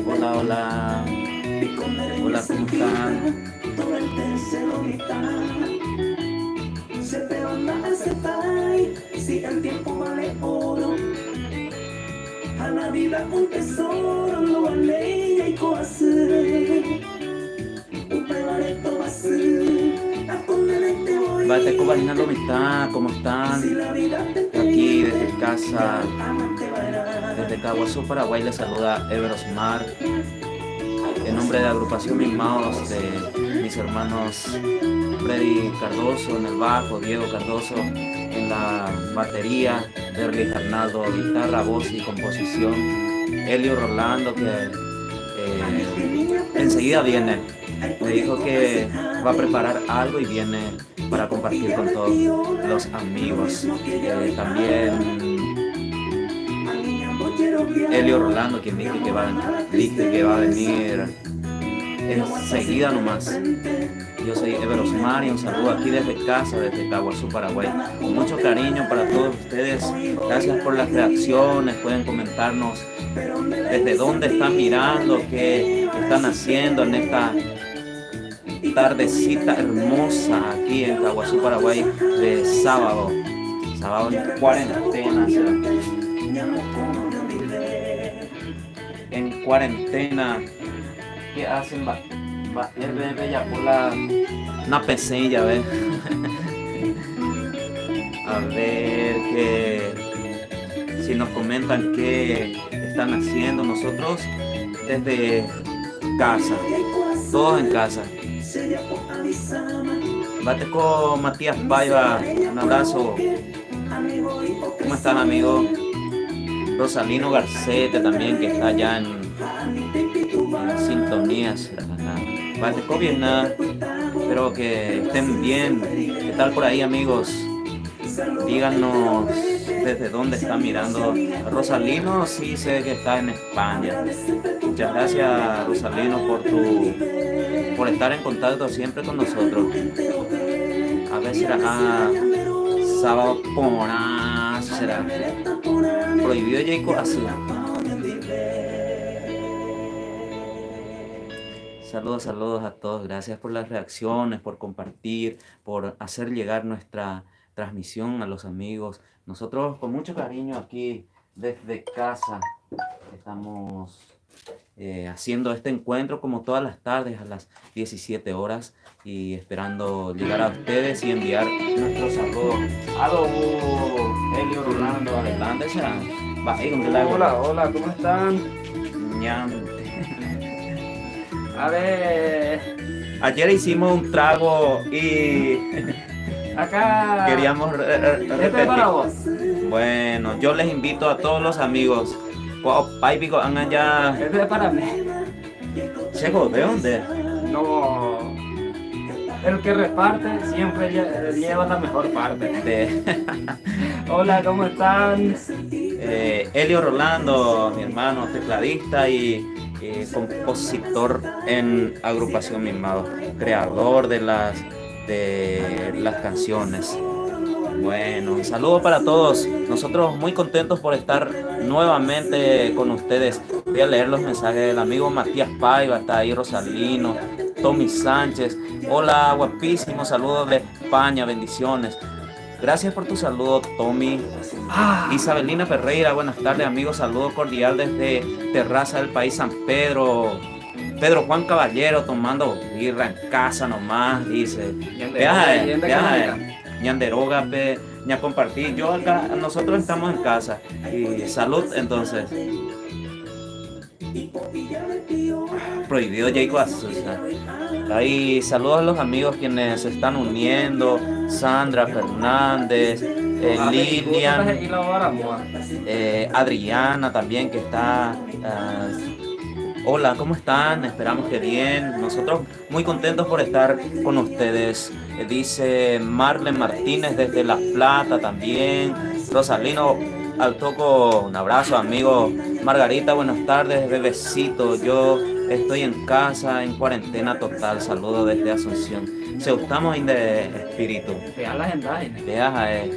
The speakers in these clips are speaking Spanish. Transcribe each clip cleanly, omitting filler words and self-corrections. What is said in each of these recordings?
Hola, hola. Hola, ¿cómo están? Si el tiempo vale oro, a la vida un tesoro, lo vale y coase. Bate Cobarina Lomita, ¿cómo están? Aquí desde casa, desde Caguazú, Paraguay, les saluda Ever Osmar. En nombre de la agrupación Mimados, de mis hermanos Freddy Cardoso en el bajo, Diego Cardoso en la batería, Derlis Arnaldo guitarra, voz y composición, Elio Rolando que enseguida viene, me dijo que va a preparar algo y viene para compartir con todos los amigos. También Elio Rolando, quien dije que va a venir enseguida nomás. Yo soy Ever Osmar y un saludo aquí desde casa, desde Caguazú, Paraguay. Con mucho cariño para todos ustedes. Gracias por las reacciones. Pueden comentarnos desde dónde están mirando, qué están haciendo en esta tardecita hermosa aquí en Caguazú, Paraguay, de sábado. Sábado en cuarentena. En cuarentena. ¿Qué hacen? Ya por una pesilla, ¿ves? A ver si nos comentan qué están haciendo. Nosotros desde casa, todos en casa. Bate con Matías Paiva, un abrazo. ¿Cómo estás, amigo? Rosalino Garcete también, que está allá en sintonías. Bate con Vietnam. Espero que estén bien. ¿Qué tal por ahí, amigos? Díganos desde dónde están mirando. Rosalino, sí sé que está en España. Muchas gracias, Rosalino, por estar en contacto siempre con nosotros. A ver si será sábado ponazo, será prohibido Jacob así. Saludos a todos. Gracias por las reacciones, por compartir, por hacer llegar nuestra transmisión a los amigos. Nosotros con mucho cariño aquí desde casa estamos haciendo este encuentro como todas las tardes a las 17 horas y esperando llegar a ustedes y enviar nuestros saludos. ¡Aló! Elio Rolando, adelante. Hola, ¿cómo están? A ver, ayer hicimos un trago y acá queríamos repetir. para vos. Bueno, yo les invito a todos los amigos. Paipico, angan ya. Este es para mí. Checo, ¿de dónde? No, el que reparte siempre lleva la mejor parte. Hola, ¿cómo están? Elio Rolando, mi hermano tecladista y compositor en agrupación Mimados, creador de las canciones. Bueno, un saludo para todos. Nosotros muy contentos por estar nuevamente con ustedes. Voy a leer los mensajes del amigo Matías Paiva, está ahí Rosalino, Tommy Sánchez. Hola, guapísimo, saludos de España, bendiciones. Gracias por tu saludo, Tommy. Isabelina Ferreira, buenas tardes, amigos. Saludo cordial desde Terraza del País San Pedro. Pedro Juan Caballero tomando birra en casa nomás, dice. Ñanderoga, ña compartir. Yo acá, nosotros estamos en casa. Y salud, entonces. Prohibido Jacob Azusa. Ahí saludos a los amigos quienes se están uniendo. Sandra Fernández, Lilian, Adriana también que está. Hola, ¿cómo están? Esperamos que bien. Nosotros muy contentos por estar con ustedes. Dice Marlen Martínez desde La Plata también. Rosalino al toco, un abrazo, amigo. Margarita, buenas tardes, bebecito. Yo estoy en casa, en cuarentena total. Saludo desde Asunción. Se estamos en de espíritu. Vea la agenda. Veas,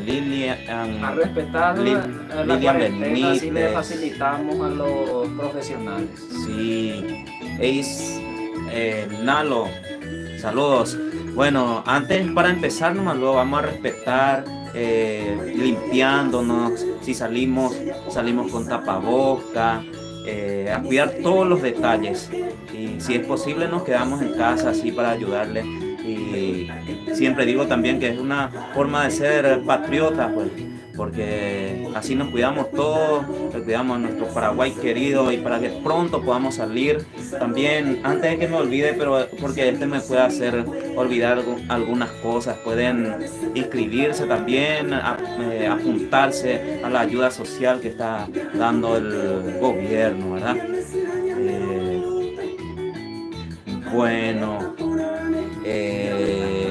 Lilian, A respetar la Lilian cuarentena, así le Benítez. facilitamos a los profesionales. Sí, Nalo, saludos. Bueno, antes para empezar nomás lo vamos a respetar, limpiándonos, si salimos con tapaboca, a cuidar todos los detalles. Y si es posible nos quedamos en casa así para ayudarle. Y siempre digo también que es una forma de ser patriota, pues, porque así nos cuidamos todos, cuidamos a nuestro Paraguay querido y para que pronto podamos salir. También, antes de que me olvide, pero porque me puede hacer olvidar algunas cosas, pueden inscribirse también, apuntarse a la ayuda social que está dando el gobierno, ¿verdad? Bueno,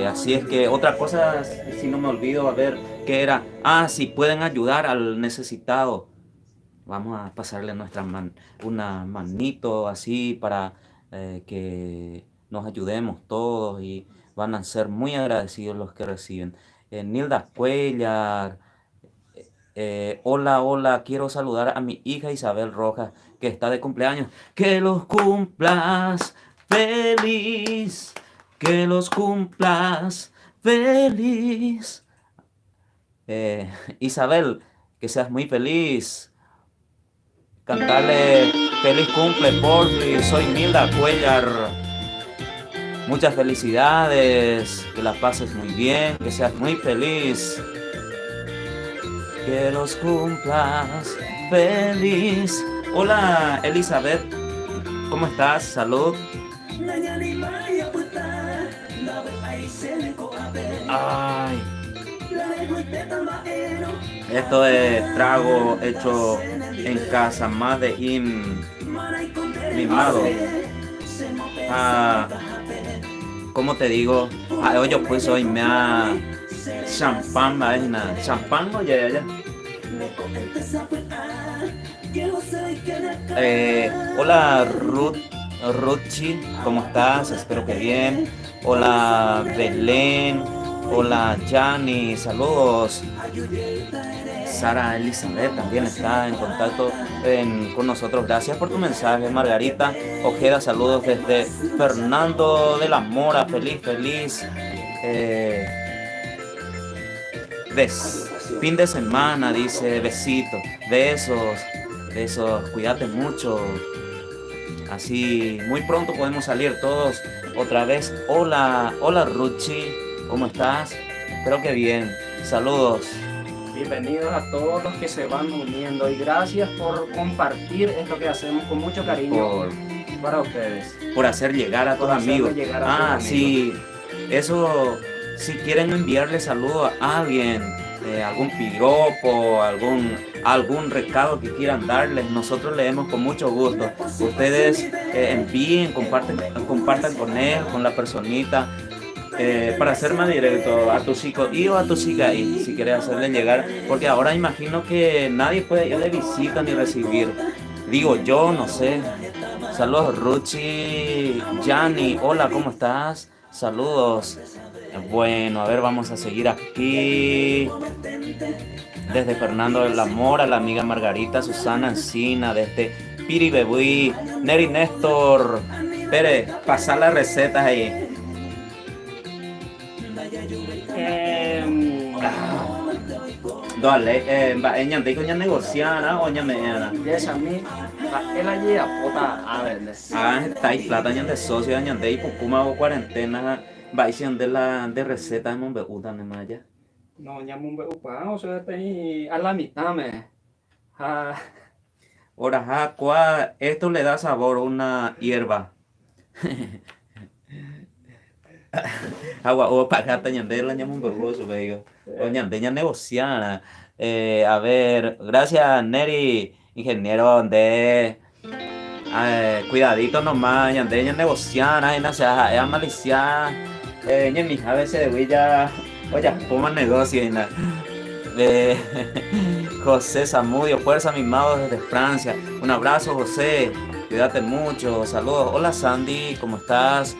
así es que otra cosa, si no me olvido, a ver, ¿qué era? Si pueden ayudar al necesitado. Vamos a pasarle una manito así para que nos ayudemos todos y van a ser muy agradecidos los que reciben. Nilda Cuellar, hola, quiero saludar a mi hija Isabel Rojas, que está de cumpleaños. Que los cumplas feliz, que los cumplas feliz. Isabel, que seas muy feliz. Cantarle feliz cumple, porfi. Soy Nilda Cuellar. Muchas felicidades, que la pases muy bien, que seas muy feliz. Que los cumplas feliz. Hola, Elizabeth, ¿cómo estás? Salud. Ay, esto es trago hecho en casa, más de mimado. ¿Cómo te digo? Oye, pues hoy me ha champán, vaina. Champán, oye, ya. Hola, Ruchi, ¿cómo estás? Espero que bien. Hola, Belén. Hola, Jani, saludos. Sara Elizabeth también está en contacto con nosotros. Gracias por tu mensaje, Margarita Ojeda. Saludos desde Fernando de la Mora. Feliz. Fin de semana, dice, besito. Besos. Cuídate mucho. Así, muy pronto podemos salir todos otra vez. Hola, Ruchi. ¿Cómo estás? Espero que bien. Saludos. Bienvenidos a todos los que se van uniendo y gracias por compartir esto que hacemos con mucho cariño para ustedes. Por hacer llegar a tus amigos. Sí. Eso, si quieren enviarle saludos a alguien, algún piropo, algún recado que quieran darles, nosotros leemos con mucho gusto. Ustedes envíen, compartan con él, con la personita. Para ser más directo, a tu chico y o a tu chica y si quieres hacerle llegar, porque ahora imagino que nadie puede ir de visita ni recibir. Digo yo, no sé. Saludos, Ruchi, Jani, hola, ¿cómo estás? Saludos. Bueno, a ver, vamos a seguir aquí. Desde Fernando de la Mora, la amiga Margarita, Susana Encina, desde Piribebuy, Neri Néstor. Pere, pasar las recetas ahí. Dale, ella te dijo negociar, o ella me era. Yes, a mí, él allí apota a verles. Está ahí plata, ella de socio, ella de Pucuma o cuarentena, va de receta de Monbeuta, ne maya. No, ya Monbeupa, o sea, te a la mitad me. Ahora, esto le da sabor a una hierba. Agua o pagata ñande la llaman vergoso, veo. O ñande ña negociana. A ver, gracias Neri, ingeniero de cuidadito nomás, ñande ña negociana, en esa malicia, ña mi a veces de huella, oye, como negocio y nada. Eh, José Zamudio, fuerza mi mado desde Francia. Un abrazo, José. Cuídate mucho. Saludos. Hola, Sandy, ¿cómo estás?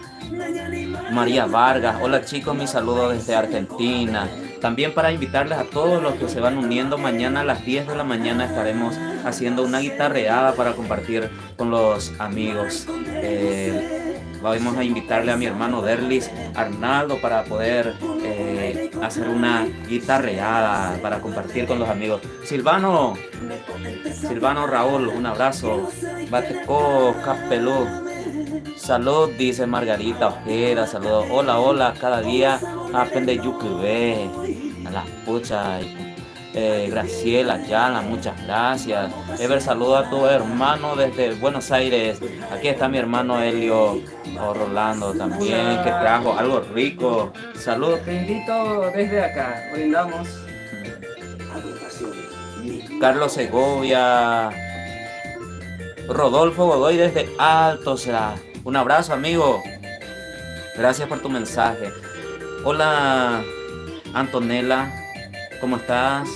María Vargas. Hola, chicos, mi saludo desde Argentina. También para invitarles a todos los que se van uniendo, mañana a las 10 de la mañana estaremos haciendo una guitarreada para compartir con los amigos. Vamos a invitarle a mi hermano Derlis Arnaldo para poder hacer una guitarreada para compartir con los amigos. Silvano Raúl, un abrazo. Bateco Capelú. Salud, dice Margarita Ojeda. Saludos. Hola, hola, cada día aprende Yucubé. A las puchas. Graciela Ayala, muchas gracias. Ever, saludo a tu hermano desde Buenos Aires. Aquí está mi hermano Helio Rolando también, que trajo algo rico. Salud. Te invito desde acá, brindamos. Carlos Segovia. Rodolfo Godoy desde Alto Será. Un abrazo, amigo. Gracias por tu mensaje. Hola, Antonella. ¿Cómo estás?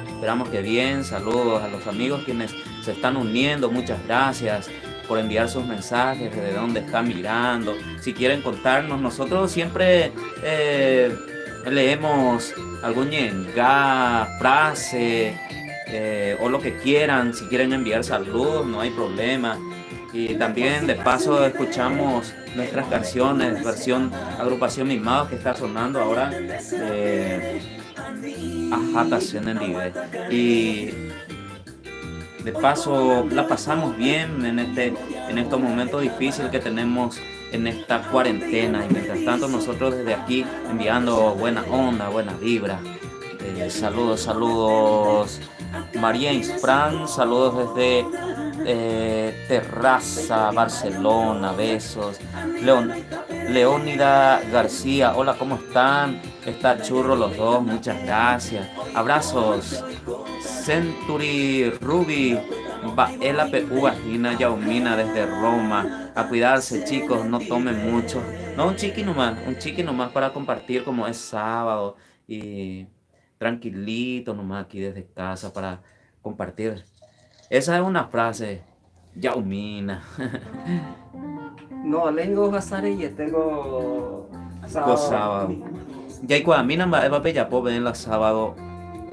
Esperamos que bien. Saludos a los amigos quienes se están uniendo. Muchas gracias por enviar sus mensajes, de dónde están mirando. Si quieren contarnos, nosotros siempre leemos algún ñengá, frase o lo que quieran. Si quieren enviar saludos, no hay problema. Y también de paso escuchamos nuestras canciones, versión agrupación Mimados que está sonando ahora. Ajatación en Live. Y de paso la pasamos bien en estos momentos difíciles que tenemos en esta cuarentena. Y mientras tanto nosotros desde aquí enviando buena onda, buena vibra. Saludos. María Inspran, saludos desde Terraza, Barcelona, besos. Leónida García, hola, ¿cómo están? Está churro los dos, muchas gracias. Abrazos. Century Ruby, Baela PU Vagina Yaumina desde Roma. A cuidarse, chicos, no tomen mucho. No, un chiqui nomás para compartir como es sábado y tranquilito nomás aquí desde casa para compartir. Esa es una frase, Yaumina. No, lengo gasare y tengo Sábado. Ya hay cuadamina va a bella pobre en la sábado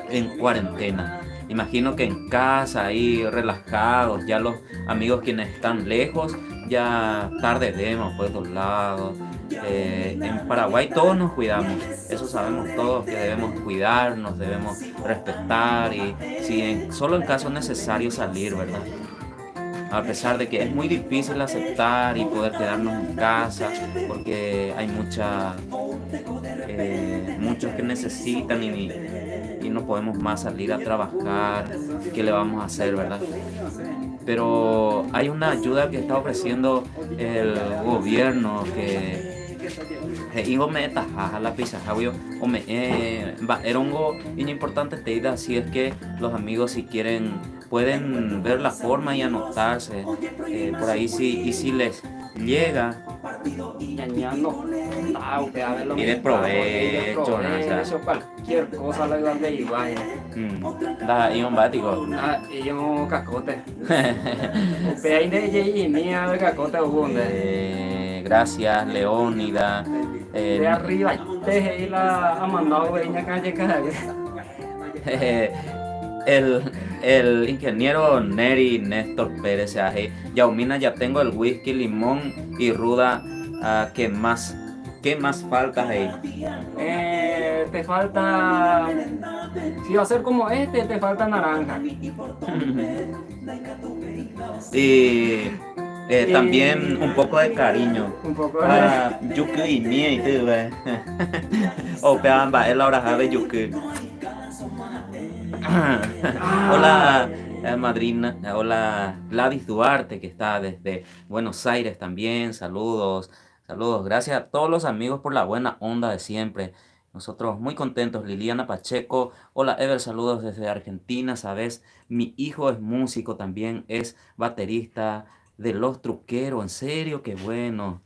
en cuarentena. Imagino que en casa, ahí relajados, ya los amigos quienes están lejos, ya tarde vemos por todos lados. En Paraguay todos nos cuidamos, eso sabemos todos, que debemos cuidarnos, debemos respetar y si solo en caso necesario salir, ¿verdad? A pesar de que es muy difícil aceptar y poder quedarnos en casa, porque hay muchos que necesitan y no podemos más salir a trabajar. ¿Qué le vamos a hacer, verdad? Pero hay una ayuda que está ofreciendo el gobierno que me la pizza o me era algo importante te ida, si es que los amigos si quieren pueden ver la forma y anotarse por ahí si les llega y de provecho, cualquier cosa le dan de igual. Da ion bático. Y yo cacote. Pero ahí de mía de cacote gracias, Leónida. De arriba, te la ha mandado veña calle el ingeniero Neri Néstor Pérez Yaumina, ya tengo el whisky, limón y ruda. ¿Qué más falta ahí? Te falta, si va a ser como te falta naranja. Y también un poco de cariño. Un poco de Yuku y mía y tú, o peamba, es la hora de Yuku. Hola, madrina. Hola, Gladys Duarte, que está desde Buenos Aires también. Saludos. Gracias a todos los amigos por la buena onda de siempre. Nosotros muy contentos. Liliana Pacheco. Hola, Ever, saludos desde Argentina. Sabes, mi hijo es músico también, es baterista de Los Truqueros. En serio, qué bueno.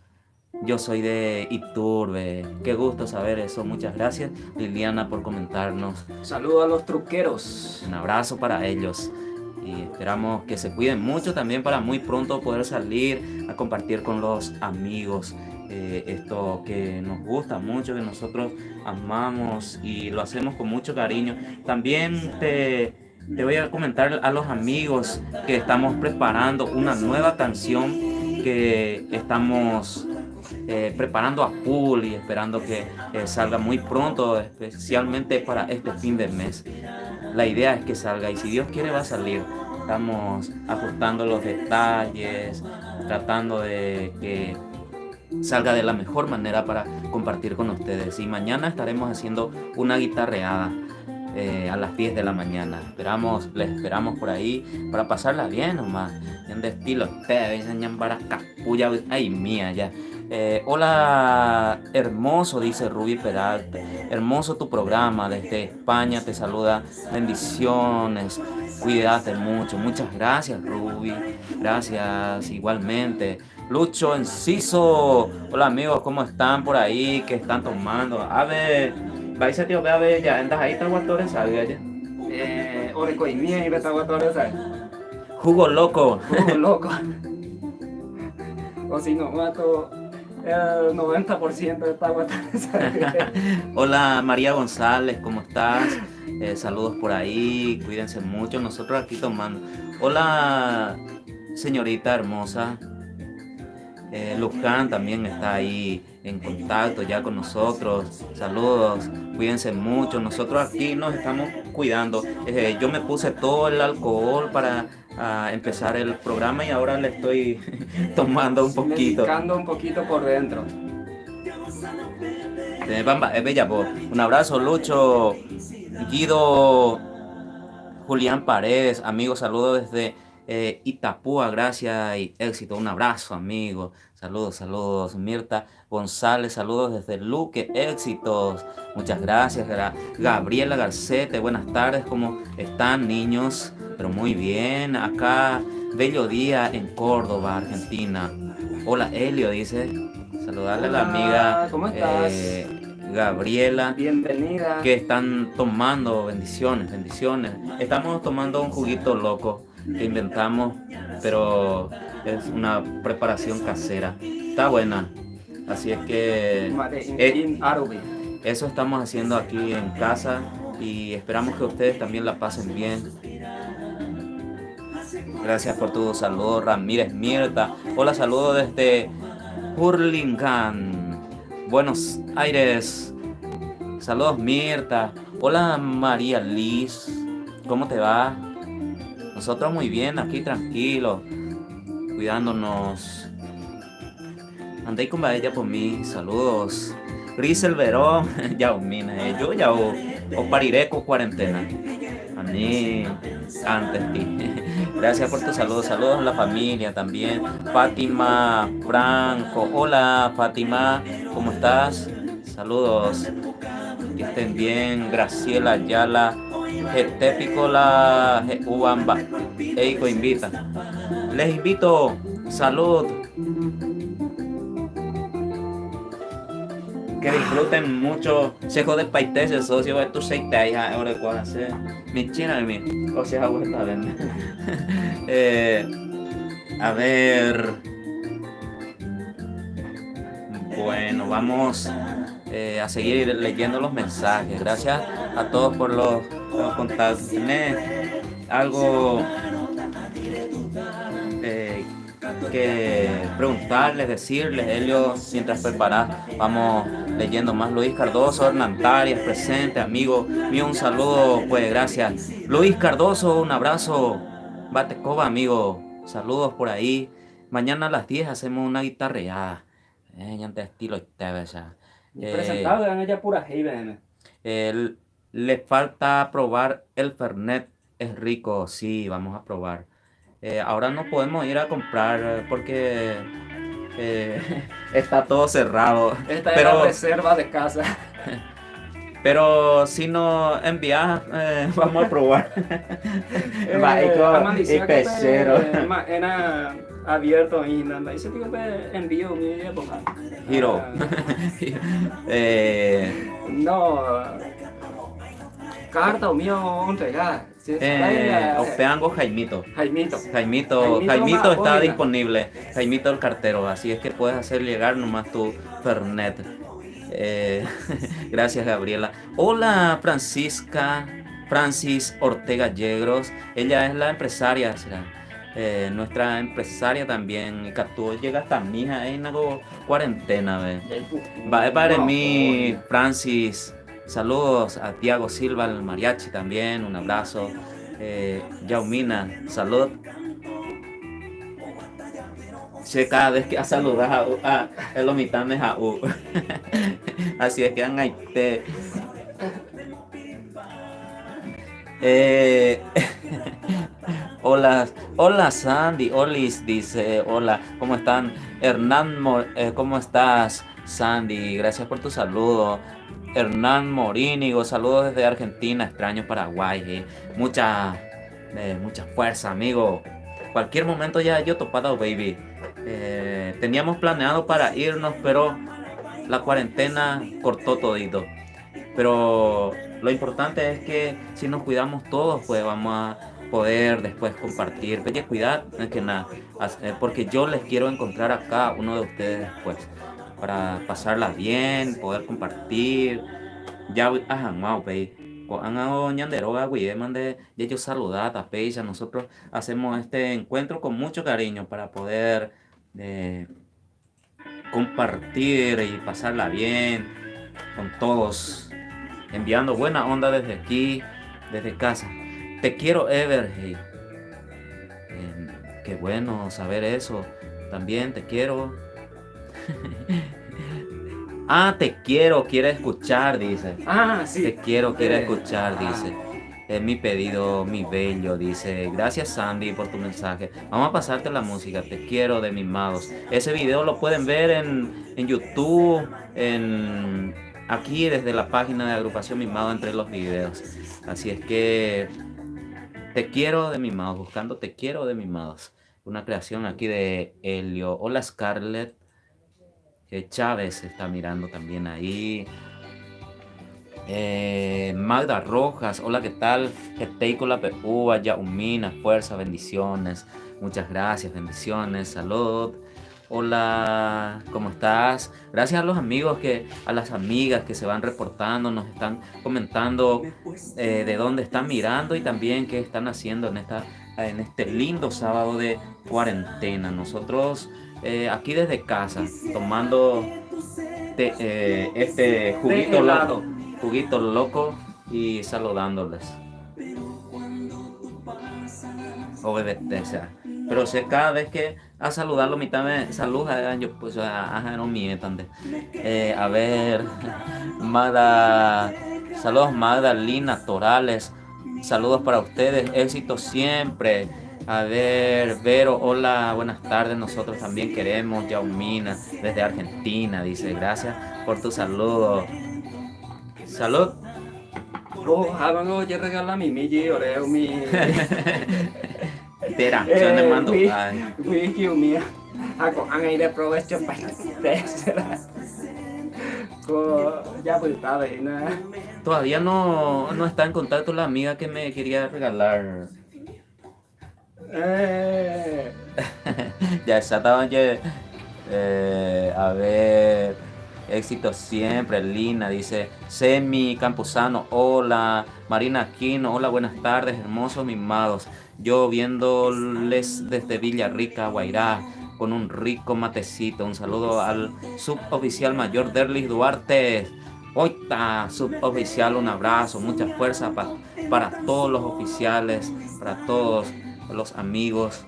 Yo soy de Iturbe. Qué gusto saber eso. Muchas gracias, Liliana, por comentarnos. Saludos a los truqueros. Un abrazo para ellos. Y esperamos que se cuiden mucho también para muy pronto poder salir a compartir con los amigos. Esto que nos gusta mucho, que nosotros amamos y lo hacemos con mucho cariño. También te voy a comentar a los amigos que estamos preparando una nueva canción que estamos preparando a full y esperando que salga muy pronto, especialmente para este fin de mes. La idea es que salga y si Dios quiere va a salir. Estamos ajustando los detalles, tratando de que salga de la mejor manera para compartir con ustedes. Y mañana estaremos haciendo una guitarreada a las 10 de la mañana. Les esperamos por ahí para pasarla bien nomás. En de estilo, ay mía ya. Hola, hermoso, dice Ruby Peralta. Hermoso tu programa desde España. Te saluda. Bendiciones. Cuídate mucho. Muchas gracias, Ruby. Gracias, igualmente. Lucho Enciso. Hola, amigos, ¿cómo están por ahí? ¿Qué están tomando? A ver, vais a tío, ve a ver ya. ¿Andas ahí, Tahuatores? ¿Sabes ya? Orecoimía y Betaguatores. Jugo loco. Jugo loco. O si no, mato el 90% de Tahuatores. Hola, María González, ¿cómo estás? Saludos por ahí, cuídense mucho. Nosotros aquí tomando. Hola, señorita hermosa. Luján también está ahí en contacto ya con nosotros. Saludos, cuídense mucho. Nosotros aquí nos estamos cuidando. Yo me puse todo el alcohol para empezar el programa y ahora le estoy tomando un poquito. Medicando un poquito por dentro. Bella, un abrazo, Lucho, Guido, Julián Paredes, amigos, saludos desde Itapúa, gracias y éxito. Un abrazo, amigo. Saludos. Mirta González, saludos desde Luque, éxitos. Muchas gracias. Gabriela Garcete, buenas tardes. ¿Cómo están, niños? Pero muy bien. Acá, bello día en Córdoba, Argentina. Hola, Helio, dice. Saludarle a la amiga. ¿Cómo estás? Gabriela. Bienvenida. Que están tomando, bendiciones. Estamos tomando un juguito loco que inventamos, pero es una preparación casera. Está buena. Así es que eso estamos haciendo aquí en casa y esperamos que ustedes también la pasen bien. Gracias por tu saludo, Ramírez Mirta. Hola, saludos desde Hurlingham, Buenos Aires. Saludos, Mirta. Hola, María Liz. ¿Cómo te va? Nosotros muy bien, aquí tranquilos, cuidándonos. Andé con ella por mí. Saludos. Grisel Verón. Ya mina, yo ya o pariré con cuarentena. A mí antes ti. Gracias por tu saludo. Saludos a la familia también. Fátima Franco. Hola, Fátima, ¿cómo estás? Saludos. Que estén bien. Graciela Ayala. Picola Ubamba. Eico invita. Les invito. Salud. Que disfruten mucho. Se jode paite ese socio. Esto se te hija. Ahora cuál hacer. Mi china de mí. O sea, vuelta a vender. A ver. Bueno, vamos a seguir leyendo los mensajes. Gracias a todos por los contactos. ¿Tenés algo que preguntarles, decirles, Helio, mientras preparas? Vamos leyendo más. Luis Cardoso, Hernán Tarias, presente, amigo mío, un saludo, pues gracias. Luis Cardoso, un abrazo. Batecoba, amigo, saludos por ahí. Mañana a las 10 hacemos una guitarreada. De estilo presentado en ella pura Haven. Le falta probar el Fernet, es rico, sí, vamos a probar. Ahora no podemos ir a comprar porque está todo cerrado. Esta es la reserva de casa. Pero si nos envías, vamos a probar. La maldición que abierto y nada, ese tipo de envío mi época. Hiro. No, carta o mío entregar. Opeango Jaimito. Jaimito. Jaimito está oiga. disponible. Jaimito el cartero, así es que puedes hacer llegar nomás tu Fernet. Gracias, Gabriela. Hola, Francis Ortega Yegros. Ella es la empresaria, será. Nuestra empresaria también. Tú llega hasta mi hija en algo cuarentena. Va para mí, Francis. Saludos a Tiago Silva, el mariachi también. Un abrazo. Yaumina, salud. Sí, cada vez que saludas a el omitame a U. Así es que ahí te. Hola Sandy, Olis dice, hola, ¿cómo están? ¿Cómo estás, Sandy? Gracias por tu saludo. Hernán Morínigo, saludos desde Argentina, extraño Paraguay. Mucha fuerza, amigo. Cualquier momento ya yo topado, baby. Teníamos planeado para irnos, pero la cuarentena cortó todito. Pero lo importante es que si nos cuidamos todos, pues vamos a poder después compartir. Oye, cuidar, que nada, porque yo les quiero encontrar a cada uno de ustedes después, para pasarla bien, poder compartir. Ya, wow, baby. Han hago ñanderoga, güey, mande, y ellos saludar a Peisa. Nosotros hacemos este encuentro con mucho cariño para poder compartir y pasarla bien con todos, enviando buena onda desde aquí, desde casa. Te quiero, Everhey. Qué bueno saber eso. También te quiero. Te quiero, quiere escuchar, dice. Sí. Te quiero, quiere escuchar, dice. Es mi pedido, mi bello, dice. Gracias, Sandy, por tu mensaje. Vamos a pasarte la música. Te quiero, de Mimados. Ese video lo pueden ver en YouTube, aquí desde la página de Agrupación Mimado, entre los videos. Así es que te quiero, de Mimados, buscando Te quiero, de Mimados. Una creación aquí de Helio. Hola, Scarlett. Chávez está mirando también ahí. Magda Rojas, hola, ¿qué tal? Geteicola Peúa, Yaumina, fuerza, bendiciones. Muchas gracias, bendiciones, salud. Hola, ¿cómo estás? Gracias a los amigos, a las amigas que se van reportando, nos están comentando de dónde están mirando y también qué están haciendo en este lindo sábado de cuarentena. Nosotros aquí desde casa, tomando este juguito loco y saludándoles. Obedece. Pero sé cada vez que a saludarlo, mitad me saluda, yo pues no mientan. A ver, saludos Magdalena Torales, saludos para ustedes, éxito siempre. A ver, Vero, hola, buenas tardes, nosotros también queremos. Yaumina, desde Argentina, dice, gracias por tu saludo. Salud. Yo regalo mi oreo, mi... Tera, yo le mando. Wiki, mía. Ako ang ay provecho para ustedes. Ya pues estaba ahí, ¿no? Todavía no está en contacto la amiga que me quería regalar. Ya estaban a ver, éxito siempre. Lina dice, Semi Campuzano, hola. Marina Aquino, hola, buenas tardes, hermosos mimados. Yo viéndoles desde Villarrica, Guairá, con un rico matecito. Un saludo al suboficial mayor Derlis Duarte. Oita, suboficial, un abrazo, mucha fuerza para todos los oficiales, para todos los amigos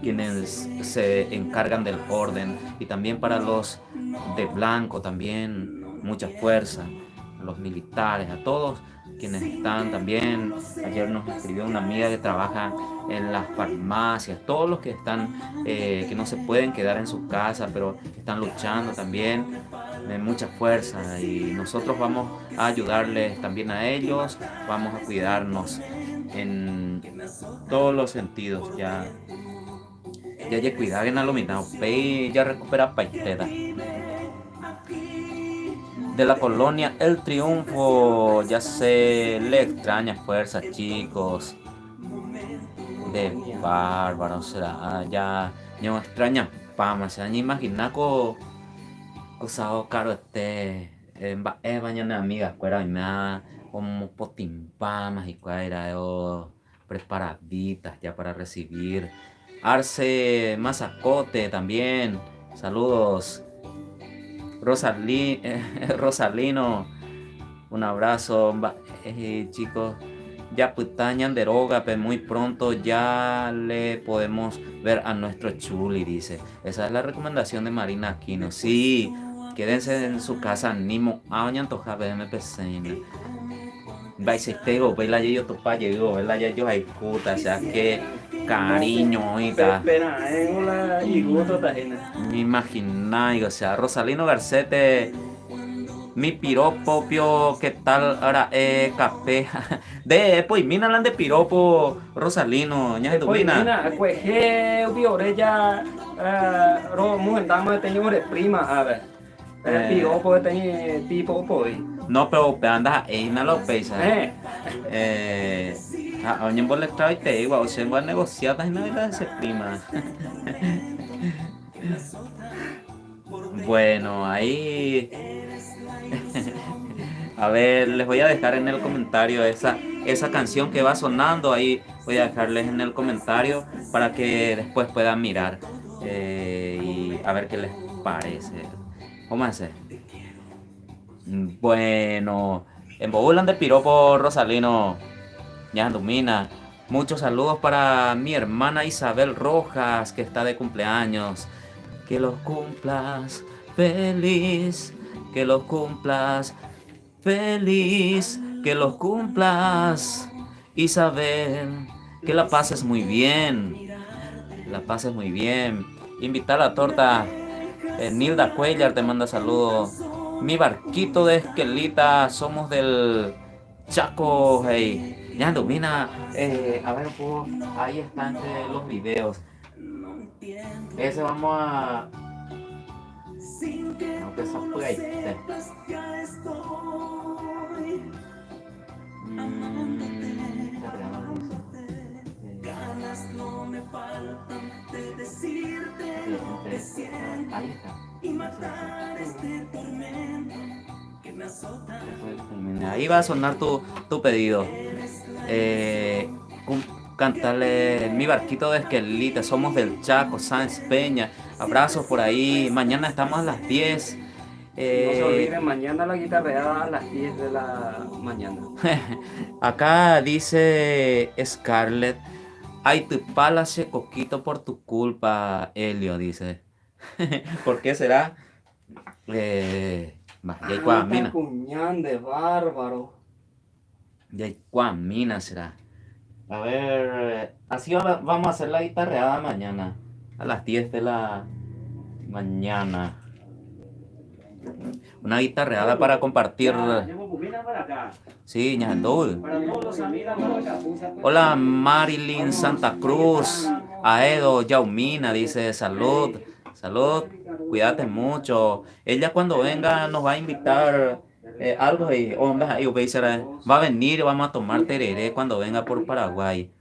quienes se encargan del orden, y también para los de blanco, también mucha fuerza, a los militares, a todos quienes están también. Ayer nos escribió una amiga que trabaja en las farmacias, todos los que están, que no se pueden quedar en su casa, pero están luchando también. Mucha fuerza, y nosotros vamos a ayudarles también a ellos, vamos a cuidarnos en todos los sentidos. Ya ya cuidado en aluminado, ve ya recupera paitera. De la colonia El Triunfo, ya se le extraña fuerza, chicos. De bárbaro, será ya no extraña fama, se han imaginado cosas caro mañana amiga, fuera nada, como potimpamas y cuadra preparaditas ya para recibir. Arce Mazacote también, saludos. Rosalino, un abrazo, chicos. Ya putañan de droga, pero muy pronto ya le podemos ver a nuestro Chuli, dice. Esa es la recomendación de Marina Aquino. Sí, quédense en su casa, nimo añan toja BMPC. Baisestego, vela yo tu paye, digo, vela ya yo hay puta, o sea que cariño y tal. Me imagináis, o sea, Rosalino Garcete. Mi piropo, pio, ¿qué tal? Ahora, café. De, pues, mina lan de piropo, Rosalino, ña de tu mina. Mina, pues, orella, tengo de prima, a ver. Piropo, tengo tipo, pues. No, pero andas ahí, no lo pesa. Oye, vos le traes y te digo, o sea, voy a negociar, y no de ese prima. Bueno, ahí. A ver, les voy a dejar en el comentario esa canción que va sonando. Ahí voy a dejarles en el comentario para que después puedan mirar y a ver qué les parece. ¿Cómo hace? Bueno, en Bogulan de piropo Rosalino, ya domina. Muchos saludos para mi hermana Isabel Rojas, que está de cumpleaños. Que los cumplas feliz, que los cumplas feliz, que los cumplas, Isabel, que la pases muy bien, la pases muy bien. Invitar a la torta, Nilda Cuellar te manda saludos. Mi barquito de Esquelita, somos del Chaco, hey. Ya domina, a ver, pues, ahí están los videos. Ese vamos a... Aunque se puede. Ahí está. Ahí va a sonar tu pedido. Cantarle Mi barquito de Esquelita, somos del Chaco, Sáenz Peña. Abrazos por ahí. Mañana estamos a las 10. No se olviden, mañana la guitarreada a las 10 de la mañana. Acá dice Scarlett. Ay, tu palace coquito por tu culpa, Helio, dice. ¿Por qué será? Mina. Cuñán de bárbaro. De Cuamina será. A ver, así vamos a hacer la guitarreada mañana. A las 10 de la mañana. Una guitarreada para compartir. Sí, ñandul. Hola Marilyn Santa Cruz. Aedo Yaumina dice salud. Salud, cuídate mucho. Ella cuando venga nos va a invitar algo y va a venir y vamos a tomar tereré cuando venga por Paraguay.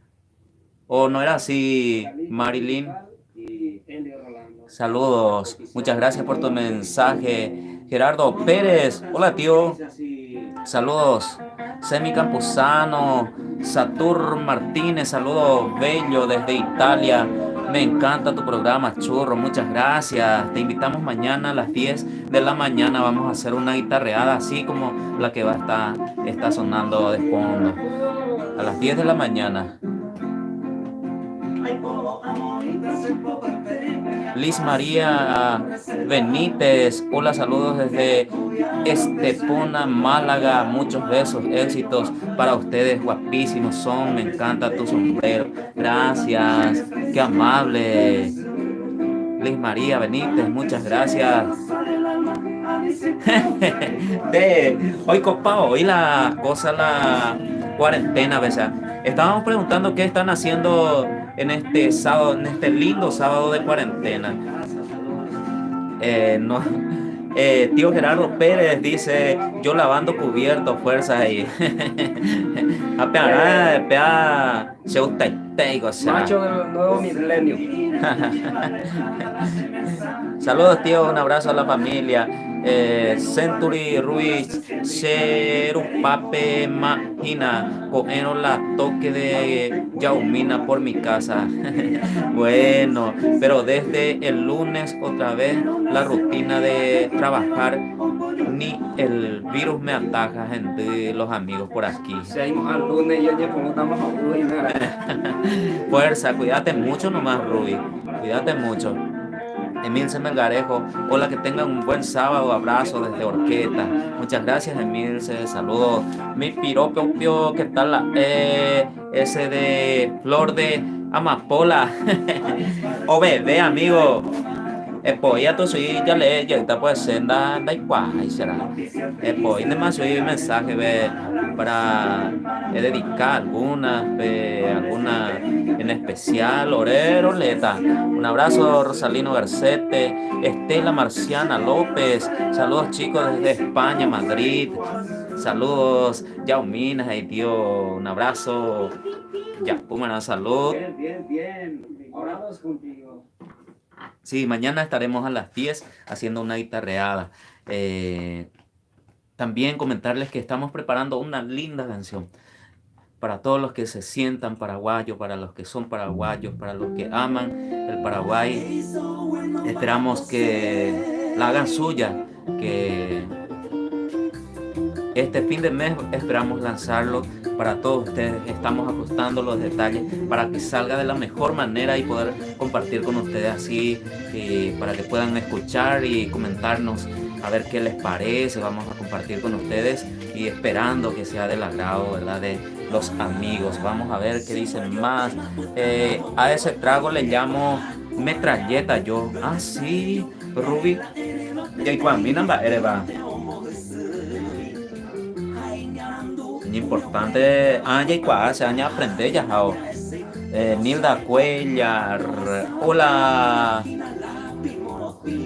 ¿O no era así, Marilyn? Saludos, muchas gracias por tu mensaje. Gerardo Pérez, hola tío. Saludos. Semi Campuzano, Satur Martínez, saludos bello desde Italia. Me encanta tu programa, churro, muchas gracias. Te invitamos mañana a las 10 de la mañana. Vamos a hacer una guitarreada así como la que está sonando de fondo. A las 10 de la mañana. Liz María Benítez, hola, saludos desde Estepona, Málaga, muchos besos, éxitos para ustedes, guapísimos son, me encanta tu sombrero, gracias, qué amable. Liz María Benítez, muchas gracias. Hoy copado, hoy la cuarentena, ¿ves? Estábamos preguntando qué están haciendo en este sábado, en este lindo sábado de cuarentena. No, tío Gerardo Pérez dice, yo lavando cubiertos, fuerza ahí. Apea, se gusta o sea. Macho del nuevo milenio. Saludos, tío, un abrazo a la familia. Century Ruiz, Pape Magina, Coeno la toque de Yaumina por mi casa. Bueno, pero desde el lunes otra vez la rutina de trabajar, ni el virus me ataca, gente, los amigos por aquí. Seguimos al lunes y ya estamos a Fuerza, cuídate mucho nomás, Ruby, cuídate mucho. Emilce Melgarejo, hola, que tengan un buen sábado, abrazo desde Orqueta. Muchas gracias, Emilce, saludos. Mi piropio, ¿qué tal? Ese de Flor de Amapola. O bebé, amigo. Poi ya tu soy ya le ya está pues senda da igual será. Poi además soy mensaje para dedicar alguna en especial Orero Leta. Un abrazo, Rosalino Garcete, Estela Marciana López, saludos chicos desde España, Madrid, saludos, Yaumina y tío, un abrazo, ya, buena salud. Bien, oramos contigo. Sí, mañana estaremos a las 10 haciendo una guitarreada. También comentarles que estamos preparando una linda canción para todos los que se sientan paraguayos, para los que son paraguayos, para los que aman el Paraguay. Esperamos que la hagan suya, que este fin de mes esperamos lanzarlo para todos ustedes. Estamos ajustando los detalles para que salga de la mejor manera y poder compartir con ustedes así, para que puedan escuchar y comentarnos a ver qué les parece. Vamos a compartir con ustedes y esperando que sea del agrado, ¿verdad?, de los amigos. Vamos a ver qué dicen más. A ese trago le llamo metralleta yo. Ah, sí, Ruby. Y cuando miran va, importante, ya se añade aprender ya. Nilda Cuellar, hola,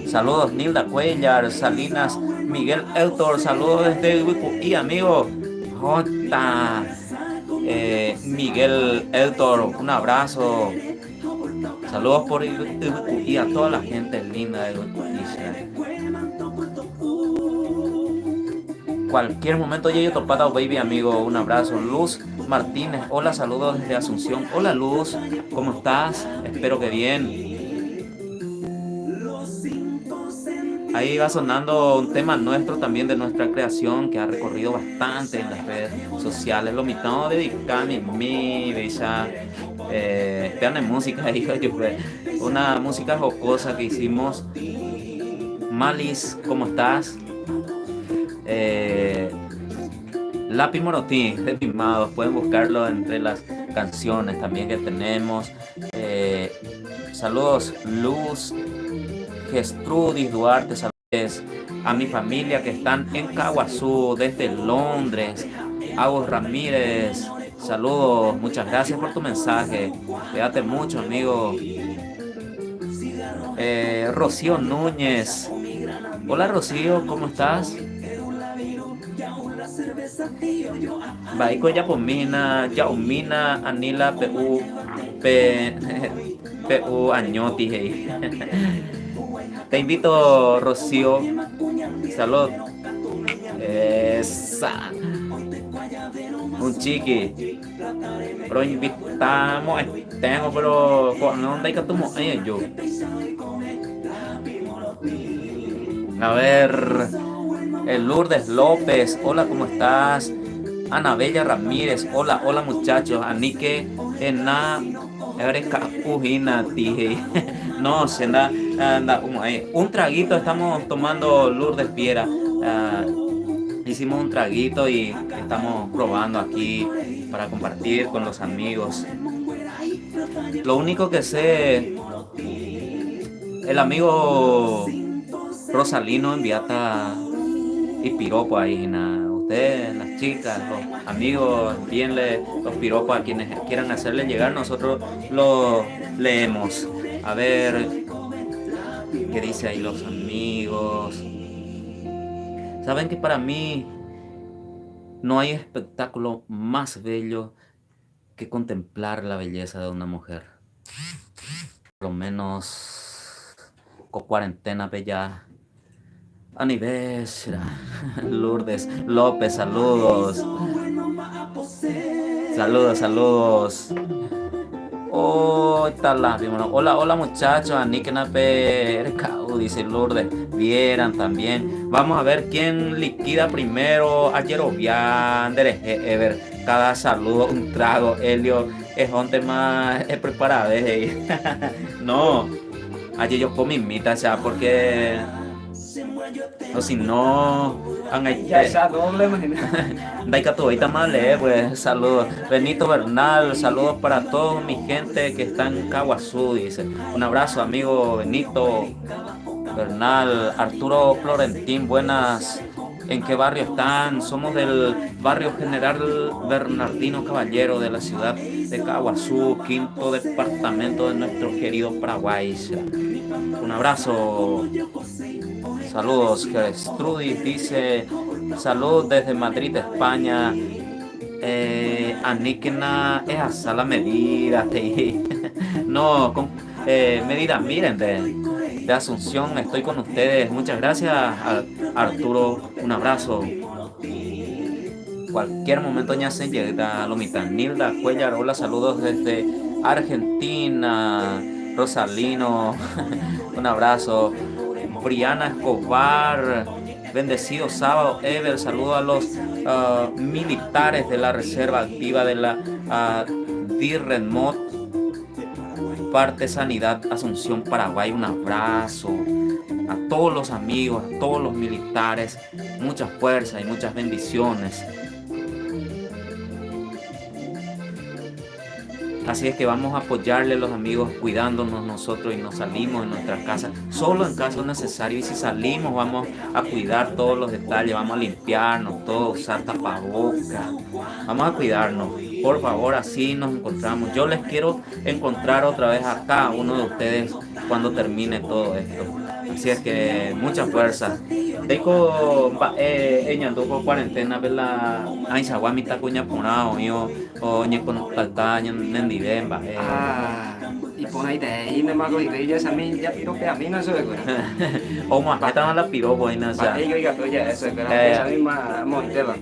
saludos Nilda Cuellar, Salinas Miguel Eltor, saludos desde Ubicuí, amigo J. Miguel Eltor, un abrazo, saludos por Ubicuí a toda la gente linda de Ubicuí. Cualquier momento yo topata baby, amigo, un abrazo. Luz Martínez, hola, saludos desde Asunción. Hola Luz, ¿cómo estás? Espero que bien. Ahí va sonando un tema nuestro también, de nuestra creación, que ha recorrido bastante en las redes sociales. Lo mitad dedicar mi bella vean en música, hijo, una música jocosa que hicimos. Malis, ¿cómo estás? Lápiz Morotín de Pimados, pueden buscarlo entre las canciones también que tenemos. Saludos Luz, Gestrudis Duarte, saludos a mi familia que están en Caguazú desde Londres. Agus Ramírez, saludos, muchas gracias por tu mensaje, cuídate mucho, amigo. Rocío Núñez, hola Rocío, ¿cómo estás? Baiko Yapomina, Yaumina, Anila, PU Añoti. Te invito, Rocío. Salud. Esa. Un chiqui. Pero invitamos, tengo, pero no hay que tomar yo. A ver. Lourdes López, hola, ¿cómo estás? Anabella Ramírez, hola, hola muchachos. Anique ena Eureka Ujina dije. No, se anda un traguito estamos tomando, Lourdes Piera. Hicimos un traguito y estamos probando aquí para compartir con los amigos. Lo único que sé, el amigo Rosalino enviata y piropo ahí, nada. ustedes, las chicas, los amigos, envíenle los piropos a quienes quieran hacerle llegar, nosotros los leemos. A ver, ¿qué dice ahí los amigos? Saben que para mí no hay espectáculo más bello que contemplar la belleza de una mujer. Por lo menos con cuarentena bella. Anives, Lourdes López, saludos. Saludos, saludos. Oh, hola, hola muchachos, Aníquenape, dice Lourdes, vieran también. Vamos a ver quién liquida primero. Ayer Oviander, Ever, cada saludo, un trago, Helio, es donde más es preparado. No, ayer yo comí mitad ya porque. O si no, Ya esa doble, Daikatoita Male, pues saludos. Benito Bernal, saludos para toda mi gente que está en Caguazú, dice. Un abrazo, amigo Benito Bernal. Arturo Florentín, buenas. ¿En qué barrio están? Somos del barrio General Bernardino Caballero de la ciudad de Caguazú, quinto departamento de nuestro querido Paraguay. Un abrazo. Saludos, Gerestrudis dice, salud desde Madrid, España. Aníquena es hasta la medida. No, medida, miren, de Asunción, estoy con ustedes. Muchas gracias, Arturo. Un abrazo. Cualquier momento ya se llega, Lomita. Nilda Cuellar, hola, saludos desde Argentina. Rosalino, un abrazo. Briana Escobar, bendecido sábado, Ever, saludo a los militares de la Reserva Activa de la DIRRENMOT, parte Sanidad Asunción Paraguay, un abrazo a todos los amigos, a todos los militares, mucha fuerza y muchas bendiciones. Así es que vamos a apoyarle a los amigos cuidándonos nosotros y nos salimos en nuestras casas solo en caso necesario, y si salimos vamos a cuidar todos los detalles, vamos a limpiarnos todo, usar tapabocas, vamos a cuidarnos, por favor, así nos encontramos. Yo les quiero encontrar otra vez a cada uno de ustedes cuando termine todo esto. Así es que mucha fuerza. Deiko ñandoko cuarentena vela aisaguami takuña punao yo o ñekon taltaña nendiven ba. Y pon ahí de ahí me mago y bellas a mí ya pirope a mí no eso de cura. O más que estaban las piropos y no sé. Oiga, oye, eso es que esa misma montela.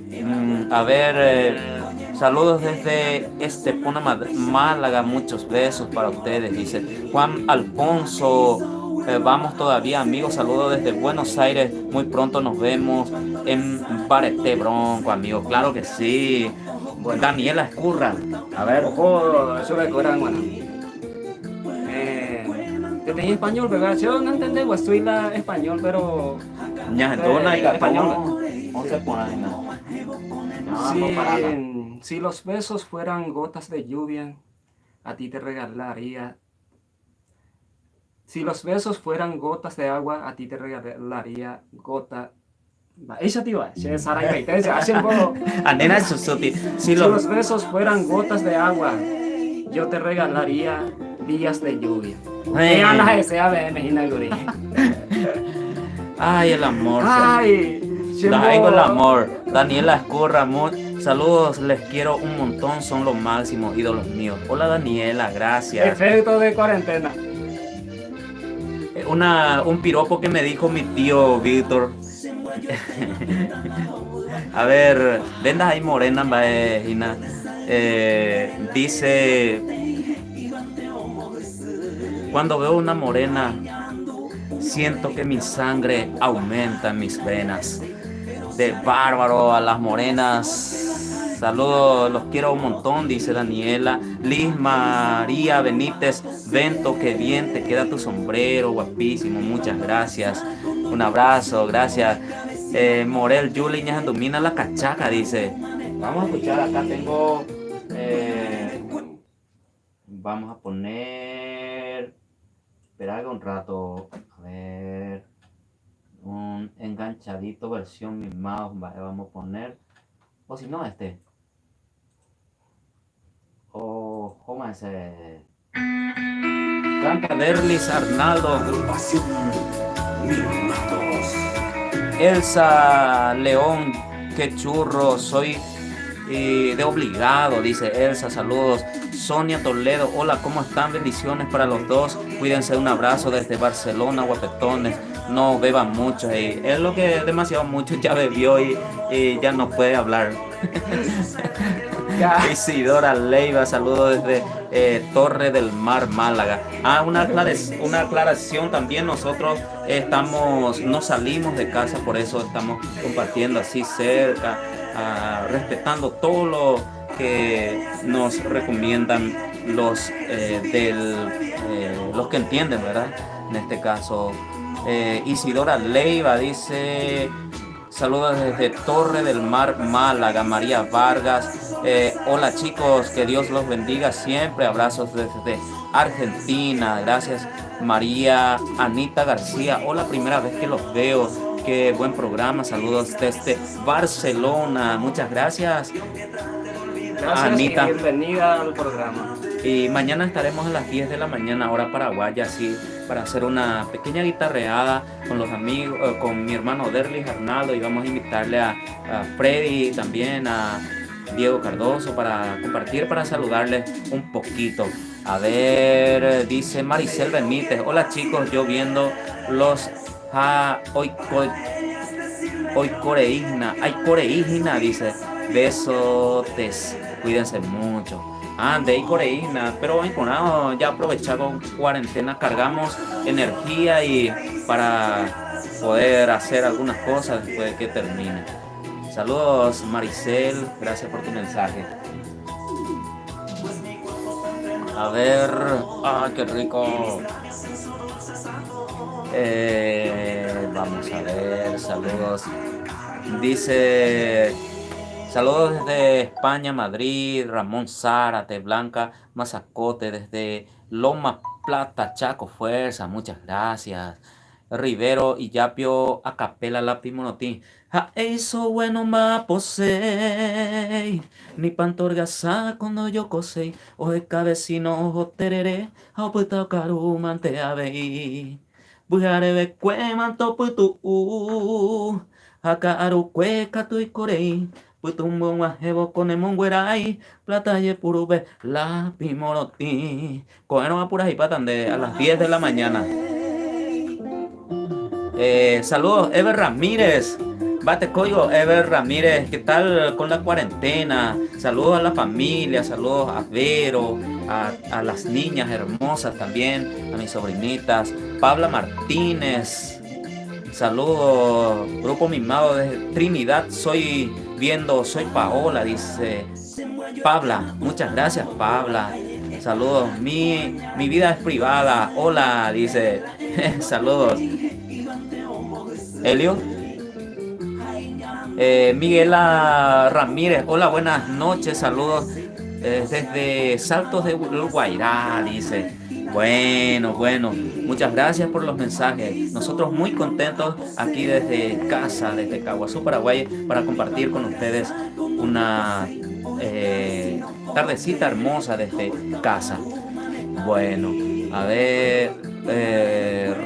A ver, saludos desde Estepona, Málaga, muchos besos para ustedes, dice Juan Alfonso. Vamos todavía, amigos, saludos desde Buenos Aires, muy pronto nos vemos en Parete Bronco, amigos, claro que sí. Bueno, Daniela Escurra, a ver. Ojo, eso de cura, bueno. Yo tenía español, ¿verdad? Yo no entendí Huazuila español, pero... Ñajendona y español. No se pone nada. Si los besos fueran gotas de lluvia, a ti te regalaría... Si los besos fueran gotas de agua, a ti te regalaría gota... Esa tío, si los besos fueran gotas de agua, yo te regalaría días de lluvia. Ay, el amor. Ay, traigo el amor. Daniela Escorra, saludos, les quiero un montón, son los máximos ídolos míos. Hola Daniela, gracias. Efecto de cuarentena. Un piropo que me dijo mi tío Víctor. A ver, vendas ahí morena, Gina. Dice, cuando veo una morena, siento que mi sangre aumenta en mis venas. De bárbaro a las morenas. Saludos, los quiero un montón, dice Daniela. Liz María Benítez Vento, qué bien te queda tu sombrero, guapísimo, muchas gracias. Un abrazo, gracias. Morel Yuli domina la cachaca, dice. Vamos a escuchar, acá tengo. Vamos a poner. Espera un rato. A ver. Un enganchadito versión mimados. Vamos a poner. O si no, o ¿cómo es? Canta Derlis Arnaldo. Elsa León, qué churro, soy de obligado, dice Elsa, saludos. Sonia Toledo, hola, ¿cómo están? Bendiciones para los dos. Cuídense, un abrazo desde Barcelona, guapetones. No beban mucho. Es lo que demasiado mucho ya bebió y ya no puede hablar. Isidora Leiva, saludos desde Torre del Mar, Málaga. Una aclaración también, nosotros no salimos de casa, por eso estamos compartiendo así cerca, respetando todo lo que nos recomiendan los que entienden, ¿verdad? En este caso, Isidora Leiva dice: saludos desde Torre del Mar, Málaga. María Vargas, hola chicos, que Dios los bendiga siempre. Abrazos desde Argentina. Gracias, María. Anita García, hola, primera vez que los veo. Qué buen programa. Saludos desde Barcelona. Muchas gracias. Gracias, Anita. Bienvenida al programa. Y mañana estaremos a las 10 de la mañana, hora paraguaya, así, para hacer una pequeña guitarreada con los amigos, con mi hermano Derlis Arnaldo, y vamos a invitarle a Freddy, también a Diego Cardoso, para compartir, para saludarles un poquito. A ver, dice Maricel Benítez, hola chicos, yo viendo los hoy coreígna, dice, besotes, cuídense mucho. De ahí coreína, pero bueno, ya aprovechamos cuarentena, cargamos energía y para poder hacer algunas cosas después de que termine. Saludos, Maricel, gracias por tu mensaje. A ver, qué rico. Vamos a ver, saludos. Dice: saludos desde España, Madrid, Ramón Zárate, Blanca Mazacote, desde Loma Plata, Chaco, fuerza, muchas gracias. Rivero y Yapio, Acapela, Lápiz Monotín. Eso bueno ma posei, ni pantorgasa cuando yo cosei, oje cabecino, ojo tereré, apuesta caru mante abei. Bujarebe cue manto putu, acaru cue catu y corei. Putumbo guajebo con emongueray, plata y purube, la pimoroti. Cogieron a puras y patan a las 10 de la mañana. Saludos, Ever Ramírez. Bate Coyo, Ever Ramírez, ¿qué tal con la cuarentena? Saludos a la familia, saludos a Vero, a las niñas hermosas también, a mis sobrinitas. Pabla Martínez, saludos, grupo mimado desde Trinidad, soy Paola, dice Pabla, muchas gracias Pabla. Saludos, mi vida es privada, hola, dice, saludos. Elio. Miguela Ramírez, hola, buenas noches, saludos desde Saltos de Guairá, dice. Bueno, muchas gracias por los mensajes. Nosotros muy contentos aquí desde casa, desde Caguazú, Paraguay, para compartir con ustedes una tardecita hermosa desde casa. Bueno, a ver,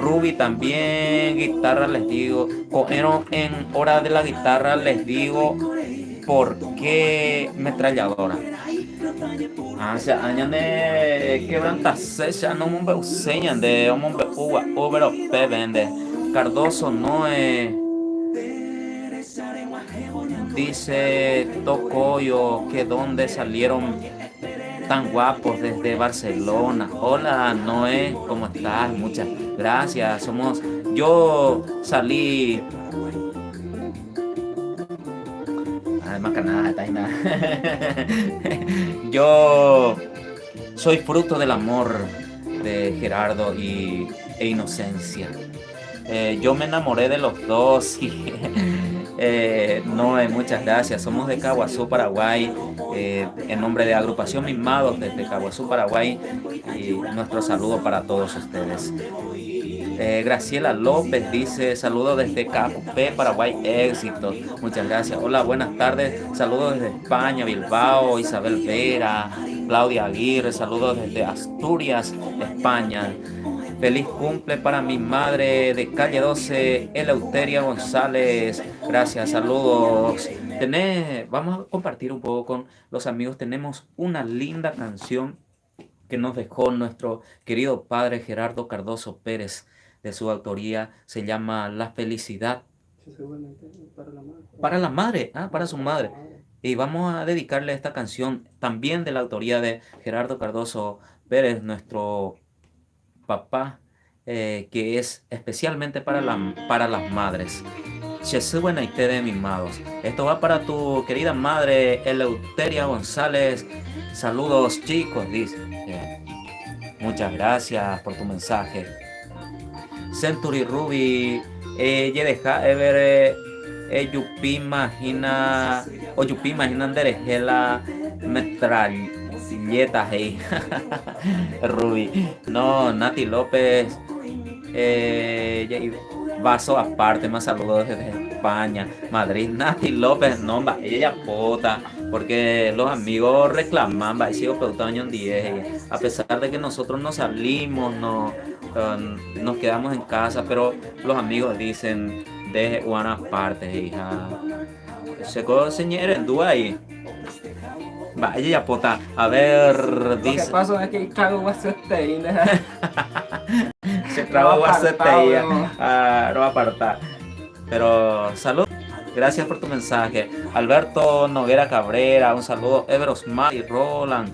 Ruby también, guitarra les digo, en hora de la guitarra les digo, ¿por qué metralladora? Añade quebrantas secha, no me enseñan de hombre uva, overo vende. Cardoso no es. Dice Tocoyo que donde salieron tan guapos desde Barcelona. Hola Noé, ¿cómo estás? Muchas gracias. Yo salí. Más que nada, Taina. Yo soy fruto del amor de Gerardo e Inocencia. Yo me enamoré de los dos. No, muchas gracias. Somos de Caguazú, Paraguay, en nombre de Agrupación Mimados desde Caguazú, Paraguay, y nuestro saludo para todos ustedes. Graciela López dice, saludos desde Cacupé, Paraguay, éxitos. Muchas gracias. Hola, buenas tardes. Saludos desde España, Bilbao, Isabel Vera, Claudia Aguirre, saludos desde Asturias, España. Feliz cumple para mi madre de calle 12, Eleuteria González. Gracias, saludos. Vamos a compartir un poco con los amigos. Tenemos una linda canción que nos dejó nuestro querido padre Gerardo Cardoso Pérez, de su autoría. Se llama La Felicidad para la madre, para su madre. Y vamos a dedicarle esta canción también de la autoría de Gerardo Cardoso Pérez, nuestro papá, que es especialmente para las madres. Chesubenaité de mimados. Esto va para tu querida madre Eleuteria González. Saludos, chicos, dice. Muchas gracias por tu mensaje. Century Ruby, Yedeja Ever, Yupi Imagina, o Yupi Imagina Derejela Metralletas, hey. Ruby, no, Nati López, Vaso aparte, más saludos desde España, Madrid, Nati López, no, ella pota, porque los amigos reclaman, va, y sigo preguntando en 10, a pesar de que nosotros no salimos, nos quedamos en casa, pero los amigos dicen, de buenas partes, hija, se señor en duda ahí. Va, ella pota, a ver, dice. Lo que pasa es que trago guaceteína. Se trago guaceteína, no va a apartar. Pero salud, gracias por tu mensaje. Alberto Noguera Cabrera, un saludo. Everosmar y Roland.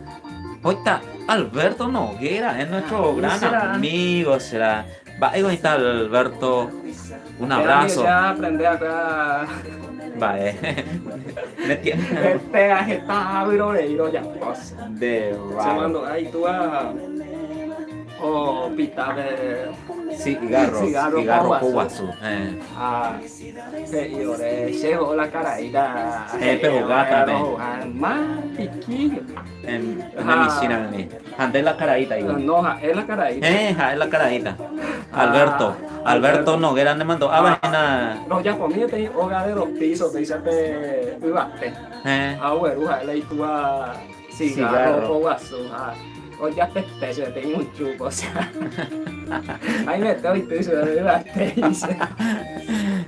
Ahorita, Alberto Noguera es nuestro gran amigo, será. Va, ahí está Alberto. Un abrazo. Ya aprendí acá. Va, ¿me entiendes? Está viroleiro ya. De va. Ahí tú vas. O pita de cigarro Cubasu. Llegó la caraída. Pejugata, más piquillo. En medicina, ande la caraíta. No, es la caraíta. Es la caraíta. Alberto Noguera me mandó. Vaina. No, ya comíate hogar de los pisos, dice te vivaste. Bueno, le tú a cigarro Cubasu. Hoy ya te especie, tengo un chupo, o sea. Ahí me estoy, dice.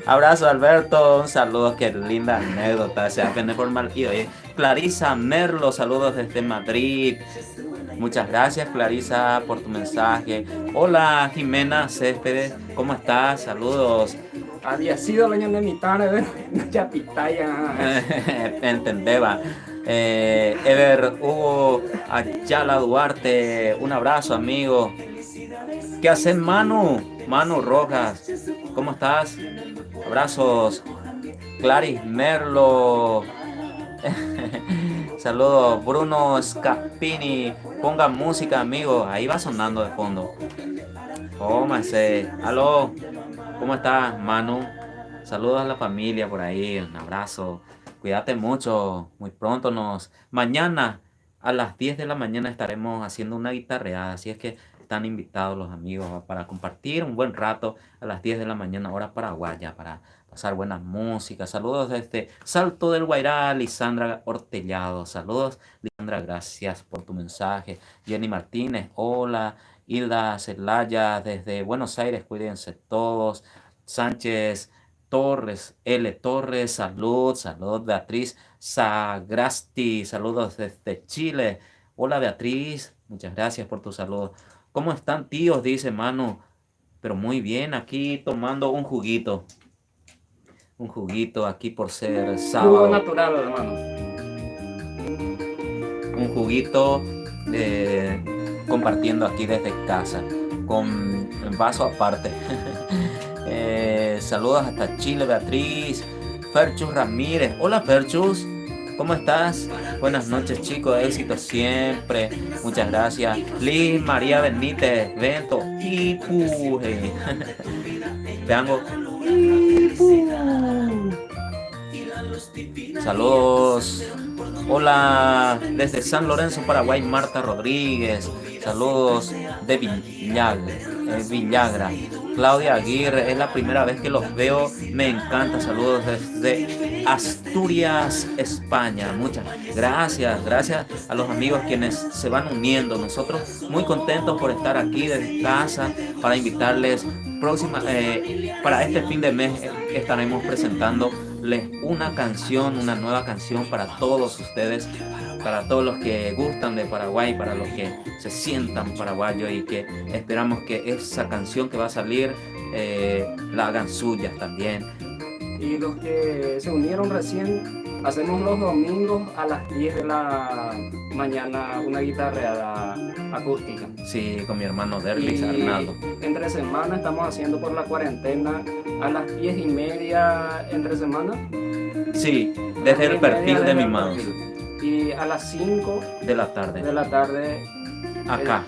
Abrazo, Alberto, un saludo, qué linda anécdota, se aprende por mal. Y oye, Clarisa Merlo, saludos desde Madrid. Muchas gracias, Clarisa, por tu mensaje. Hola, Jimena Céspedes, ¿cómo estás? Saludos. Había sido la de mi tarde, ya pitaya. Entendeba. Ever Hugo Ayala Duarte, un abrazo, amigo. ¿Qué haces, Manu Rojas? ¿Cómo estás? Abrazos. Claris Merlo. Saludos. Bruno Scappini. Ponga música, amigo. Ahí va sonando de fondo. Cómase. Aló. ¿Cómo estás, Manu? Saludos a la familia por ahí. Un abrazo. Cuídate mucho. Muy pronto mañana a las 10 de la mañana estaremos haciendo una guitarreada. Así es que están invitados los amigos para compartir un buen rato a las 10 de la mañana, hora paraguaya, para pasar buenas músicas. Saludos desde Salto del Guairá, Lisandra Hortellado. Saludos, Lisandra, gracias por tu mensaje. Jenny Martínez, hola. Hilda Celaya desde Buenos Aires, cuídense todos. Sánchez Torres, L. Torres, salud. Beatriz Sagrasti, saludos desde Chile. Hola, Beatriz, muchas gracias por tu saludo. ¿Cómo están, tíos? Dice Manu. Pero muy bien, aquí tomando un juguito. Un juguito aquí por ser sábado. Jugo natural, hermano. Un juguito compartiendo aquí desde casa, con el vaso aparte. Saludos hasta Chile, Beatriz. Ferchus Ramírez. Hola, Ferchus. ¿Cómo estás? Buenas noches, chicos. Éxito siempre. Muchas gracias. Liz María Benítez. Vento. Ipu. Veango. Ipu. Saludos. Hola. Desde San Lorenzo, Paraguay, Marta Rodríguez. Saludos de Villagra. Claudia Aguirre, es la primera vez que los veo, me encanta, saludos desde Asturias, España. Muchas gracias, gracias a los amigos quienes se van uniendo. Nosotros muy contentos por estar aquí desde casa para invitarles para este fin de mes estaremos presentándoles una canción, una nueva canción para todos ustedes, para todos los que gustan de Paraguay, para los que se sientan paraguayos y que esperamos que esa canción que va a salir la hagan suya también. Y los que se unieron recién, hacemos los domingos a las 10 de la mañana una guitarreada acústica. Sí, con mi hermano Derlis Arnaldo. Entre semana estamos haciendo por la cuarentena a las 10:30 entre semana. Sí, desde el perfil de mi mouse. Y a las 5 de la tarde. Acá.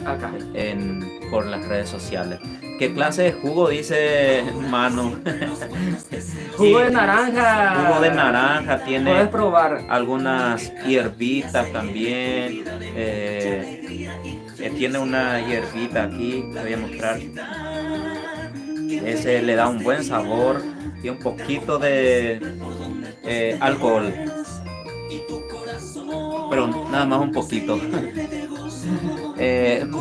Por las redes sociales. ¿Qué clase de jugo dice Mano? Jugo de naranja. Jugo de naranja, tiene. Puedes probar. Algunas hierbitas también. Tiene una hierbita aquí, te voy a mostrar. Ese le da un buen sabor y un poquito de alcohol. Pero nada más un poquito.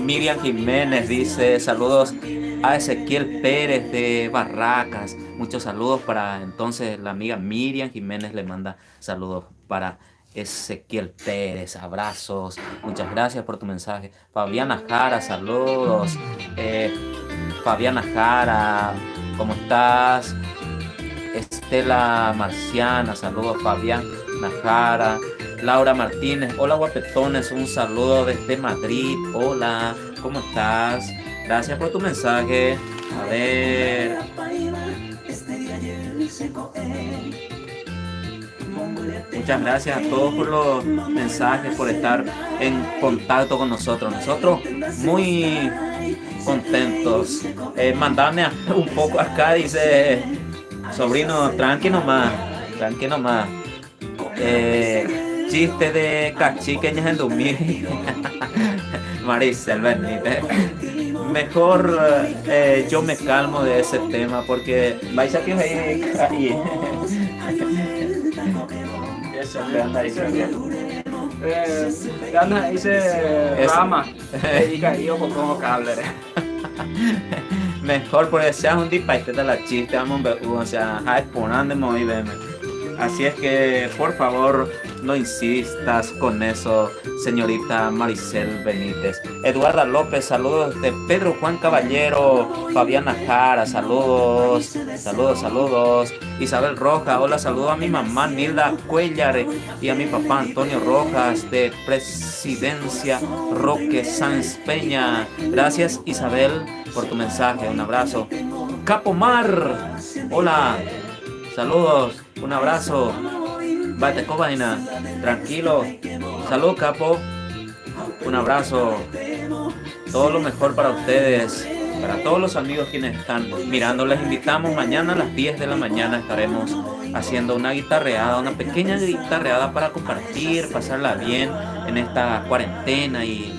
Miriam Jiménez dice saludos a Ezequiel Pérez de Barracas. Muchos saludos para entonces la amiga Miriam Jiménez, le manda saludos para Ezequiel Pérez, abrazos, muchas gracias por tu mensaje. Fabiana Jara, saludos. Fabiana Jara, ¿cómo estás? Estela Marciana, saludos. Fabiana Jara. Laura Martínez, hola guapetones, un saludo desde Madrid. Hola, ¿cómo estás? Gracias por tu mensaje. A ver. Muchas gracias a todos por los mensajes, por estar en contacto con nosotros. Nosotros muy contentos. Mandame un poco acá, dice sobrino, tranqui nomás. Chiste de cachiqueñas en 2000. Maricel Benítez. Mejor yo me calmo de ese tema porque vais a que ahí. Eso le anda diciendo. Gana dice rama y caído con como cable. Mejor porque seas un dispaite de la chiste, vamos a ver, o sea, exponando muy bien. Así es que, por favor, no insistas con eso, señorita Maricel Benítez. Eduarda López, saludos de Pedro Juan Caballero. Fabiana Jara, saludos. Isabel Rojas, hola, saludos a mi mamá Nilda Cuellar y a mi papá Antonio Rojas de Presidencia Roque Sanz Peña. Gracias, Isabel, por tu mensaje, un abrazo. Capomar, hola, saludos. Un abrazo. Bate cobaina. Tranquilo. Salud, capo. Un abrazo. Todo lo mejor para ustedes. Para todos los amigos quienes están mirando. Les invitamos mañana a las 10 de la mañana. Estaremos haciendo una guitarreada. Una pequeña guitarreada para compartir. Pasarla bien en esta cuarentena. Y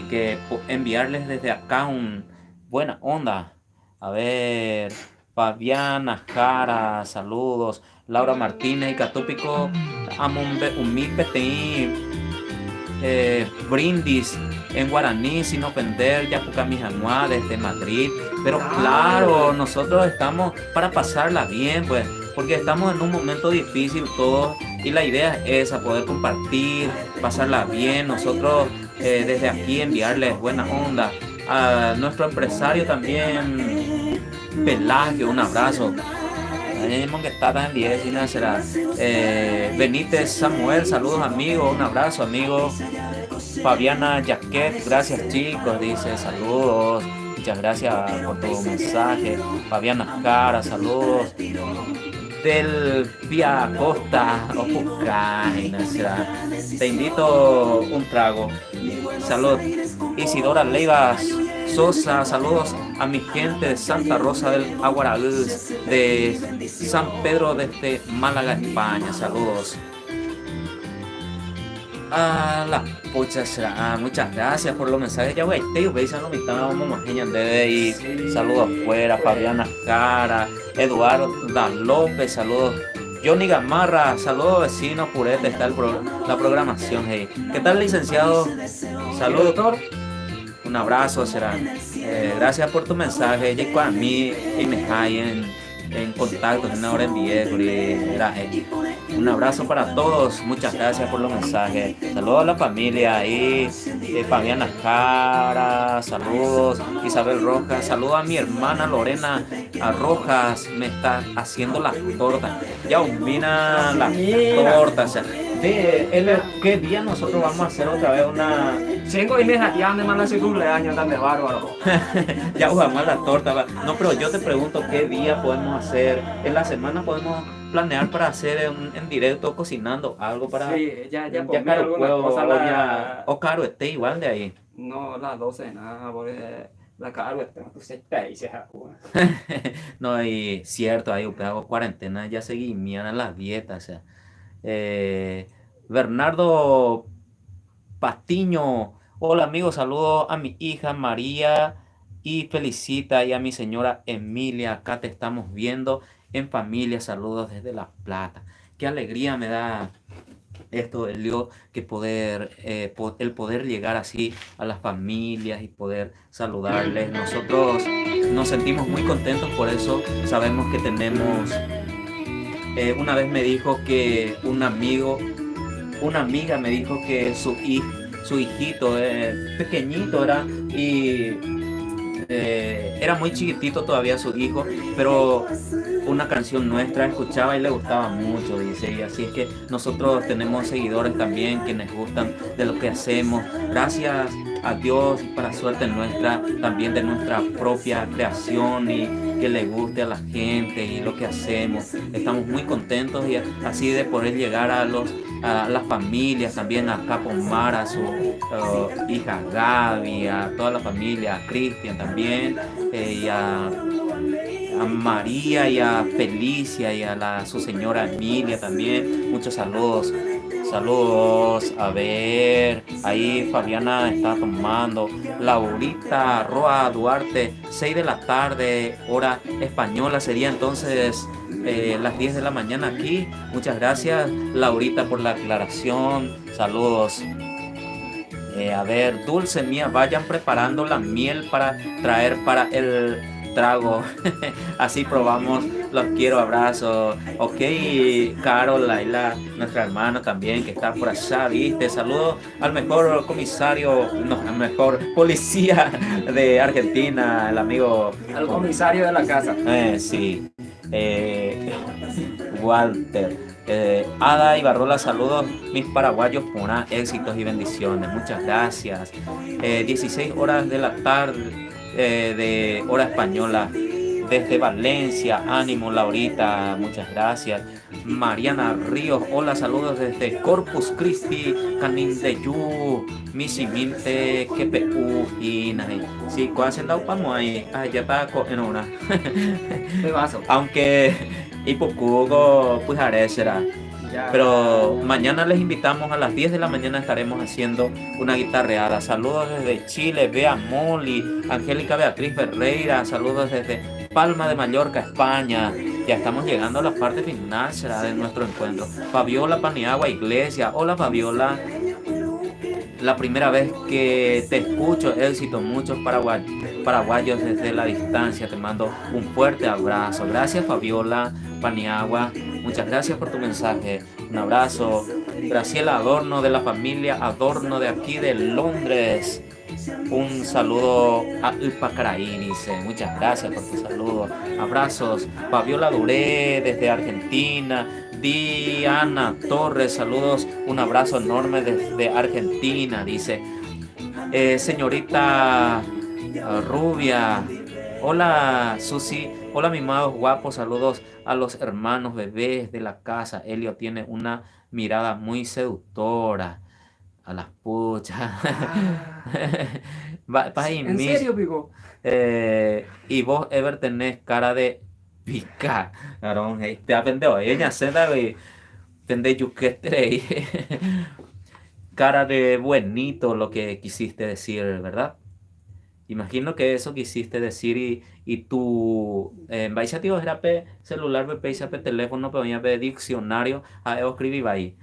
que enviarles desde acá un buena onda. A ver. Fabiana Jara, saludos. Laura Martínez y Catópico brindis en guaraní sin ofender, Yapucamijanua desde Madrid. Pero claro, nosotros estamos para pasarla bien, pues, porque estamos en un momento difícil todos y la idea es esa, poder compartir, pasarla bien. Nosotros desde aquí enviarles buena onda a nuestro empresario también, Pelagio, un abrazo. Benítez Samuel, saludos amigos, un abrazo amigo. Fabiana Jaquet, gracias chicos, dice saludos, muchas gracias por tu mensaje. Fabiana Cara, saludos. Del Pia Costa, te invito un trago. Salud. Isidora Leivas Sosa, saludos a mi gente de Santa Rosa del Aguaraúz, de San Pedro desde Málaga, España, saludos. La pucha será. Muchas gracias por los mensajes. Ya voy, te veis a lo mitad, vamos de y saludos afuera, Fabiana Cara, Eduardo López, saludos. Johnny Gamarra, saludos vecinos, Purete, está la programación. Hey. ¿Qué tal, licenciado? Saludos, doctor. Un abrazo, será. Gracias por tu mensaje. Llego a mí y me caen en contacto en una hora en 10. Un abrazo para todos. Muchas gracias por los mensajes. Saludos a la familia ahí. Fabiana Cara, saludos. Isabel Rojas, saludos a mi hermana Lorena Rojas. Me está haciendo las tortas. Ya mira las tortas. ¿Qué día nosotros vamos a hacer otra vez una... 5 y media ya me mandan su cumpleaños, tan de bárbaro. Ya jugamos la torta. No, pero yo te pregunto qué día podemos hacer. En la semana podemos planear para hacer en directo cocinando algo para... Sí, ya Caro cosa. O Caro esté igual de ahí. No, las 12 nada, porque la Caro está en tu secta. No, y cierto, ahí hago cuarentena, ya seguí a las dietas, o sea. Bernardo Pastiño, hola amigos, saludos a mi hija María y felicita y a mi señora Emilia, acá te estamos viendo en familia, saludos desde La Plata. Qué alegría me da esto, Elio, que el poder llegar así a las familias y poder saludarles. Nosotros nos sentimos muy contentos por eso, sabemos que tenemos... una vez me dijo que una amiga me dijo que su hijito pequeñito era y era muy chiquitito todavía su hijo, pero una canción nuestra escuchaba y le gustaba mucho, dice, y así es que nosotros tenemos seguidores también que nos gustan de lo que hacemos, gracias a Dios para suerte nuestra, también de nuestra propia creación y que le guste a la gente y lo que hacemos. Estamos muy contentos y así de poder llegar a las familias, también a Capomar, a su hija Gaby, a toda la familia, a Cristian también, y a María y a Felicia y a su señora Emilia también. Muchos saludos. Saludos, a ver, ahí Fabiana está tomando, Laurita Roa Duarte, 6 de la tarde, hora española, sería entonces las 10 de la mañana aquí. Muchas gracias, Laurita, por la aclaración, saludos. A ver, Dulce mía, vayan preparando la miel para traer para el trago. Así probamos. Los quiero, abrazos. Ok, Carol, Laila, nuestra hermana también que está por allá, viste. Saludos al mejor comisario, no, al mejor policía de Argentina, el amigo. Al comisario de la casa. Sí. Walter. Ada Ibarrola, saludos mis paraguayos, pura éxitos y bendiciones. Muchas gracias. 16 horas de la tarde. De hora española desde Valencia, ánimo Laurita, muchas gracias. Mariana Ríos, hola, saludos desde Corpus Christi, Canindeyú, Misiminte, QPU y Nai. Sí, ¿cuál se da upamo ahí? Ya está en una. Aunque Ipocugo, pues será. Pero mañana les invitamos a las 10 de la mañana, estaremos haciendo una guitarreada. Saludos desde Chile, Bea Moli, Angélica Beatriz Ferreira, saludos desde Palma de Mallorca, España. Ya estamos llegando a la parte final, será de nuestro encuentro. Fabiola Paniagua Iglesia, hola Fabiola. La primera vez que te escucho, éxito, muchos paraguayos desde la distancia, te mando un fuerte abrazo. Gracias Fabiola Paniagua, muchas gracias por tu mensaje, un abrazo. Graciela Adorno de la familia Adorno de aquí de Londres, un saludo a Ipacaraí, dice, muchas gracias por tu saludo, abrazos. Fabiola Duré desde Argentina, Diana Torres, saludos, un abrazo enorme desde Argentina, dice. Señorita Rubia, hola Susi, hola mis amados guapos, saludos a los hermanos bebés de la casa. Elio tiene una mirada muy seductora. A las puchas. ¿En serio, Pico? Y vos, Ever, tenés cara de pica. Te aprendió. Ella se da y tendé yuquetre. cara de buenito lo que quisiste decir, ¿verdad? Imagino que eso quisiste decir y tu vais a tío pe celular pe teléfono pe diccionario a escribir ahí.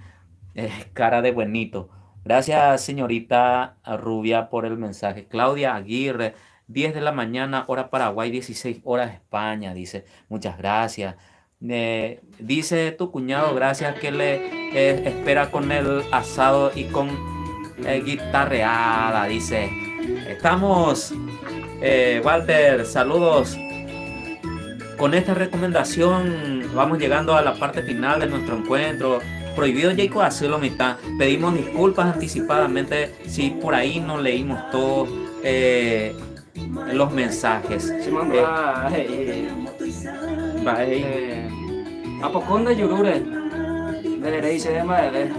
Cara de buenito. Gracias, señorita Rubia, por el mensaje. Claudia Aguirre, 10 de la mañana, hora Paraguay, 16 horas España, dice. Muchas gracias. Dice tu cuñado, gracias, que le espera con el asado y con guitarreada, dice. Estamos, Walter, saludos. Con esta recomendación vamos llegando a la parte final de nuestro encuentro. Prohibido Jacob hacerlo mitad. Pedimos disculpas anticipadamente si por ahí no leímos todos los mensajes. Apoconde Yurure de Reise de Maede.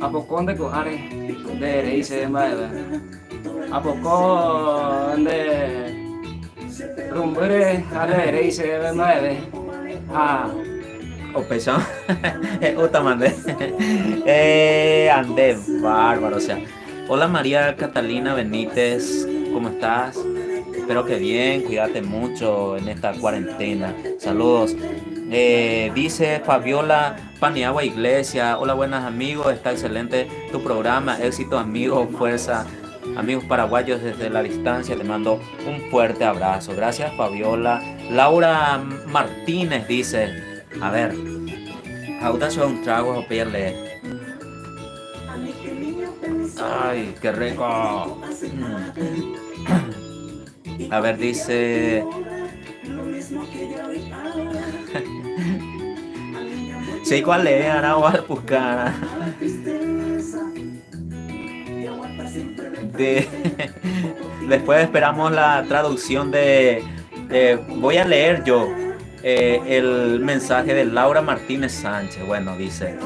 Apoconde Coare de Reise de Maede. Apoconde Rumbere de Reise de Maede. O peso. Utamande. Ande bárbaro, o sea. Hola María Catalina Benítez, ¿cómo estás? Espero que bien, cuídate mucho en esta cuarentena. Saludos. Dice Fabiola Paniagua Iglesia. Hola, buenas amigos, está excelente tu programa. Éxito, amigos, fuerza. Amigos paraguayos desde la distancia, te mando un fuerte abrazo. Gracias, Fabiola. Laura Martínez dice, a ver, ahora son un trago a pedirle. Ay, qué rico. A ver, dice. Sí, ¿cuál es? Ahora voy a buscar. Después esperamos la traducción voy a leer yo el mensaje de Laura Martínez Sánchez. Bueno, dice.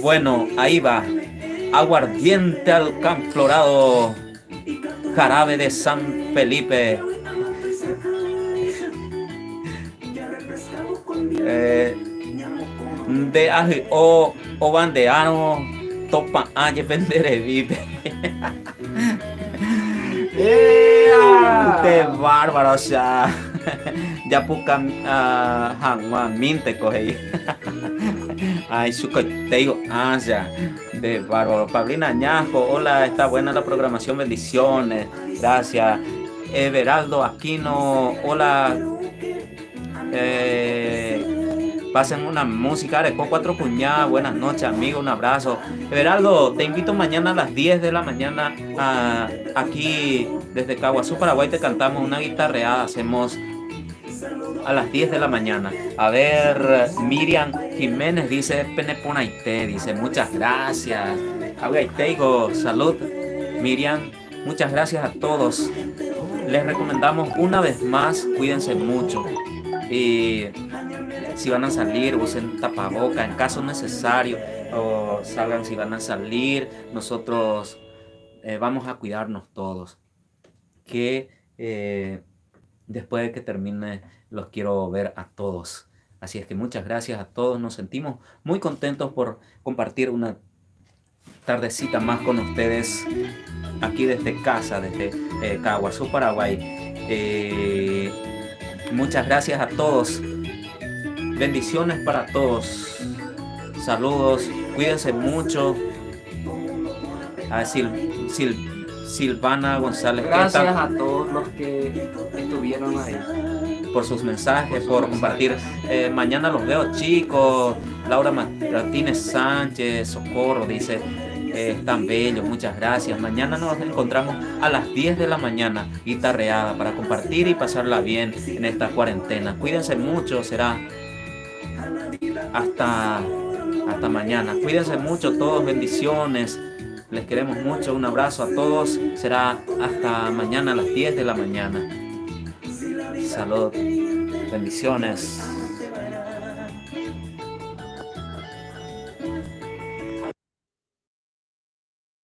Bueno, ahí va. Aguardiente alcanflorado, jarabe de San Felipe, de ají o bandeano, topa aye vendere vive. ¡Qué bárbaro! O sea, ya buscan Hanwan Minte coge. Ay, su te digo, ya, de bárbaro. Pablina Añasco, hola, está buena la programación, bendiciones, gracias. Everaldo Aquino, hola. Pasen una música de cuatro cuñadas, buenas noches, amigo, un abrazo. Everaldo, te invito mañana a las 10 de la mañana aquí desde Caguazú, Paraguay, te cantamos una guitarreada, hacemos a las 10 de la mañana. A ver, Miriam Jiménez dice, Peneponaité, dice, muchas gracias. Aguaiteigo, salud. Miriam, muchas gracias a todos. Les recomendamos una vez más, cuídense mucho. Y si van a salir, usen tapaboca en caso necesario, o salgan si van a salir. Nosotros vamos a cuidarnos todos. Que después de que termine, los quiero ver a todos. Así es que muchas gracias a todos. Nos sentimos muy contentos por compartir una tardecita más con ustedes aquí desde casa, desde Caguazú, Paraguay. Muchas gracias a todos. Bendiciones para todos. Saludos. Cuídense mucho. A Silvana González. Gracias a todos los que estuvieron ahí. Por sus mensajes, por compartir. Mañana los veo, chicos. Laura Martínez Sánchez, Socorro, dice. Tan bello, muchas gracias. Mañana nos encontramos a las 10 de la mañana, guitarreada, para compartir y pasarla bien en esta cuarentena. Cuídense mucho, será hasta mañana. Cuídense mucho todos, bendiciones. Les queremos mucho, un abrazo a todos. Será hasta mañana a las 10 de la mañana. Salud, bendiciones.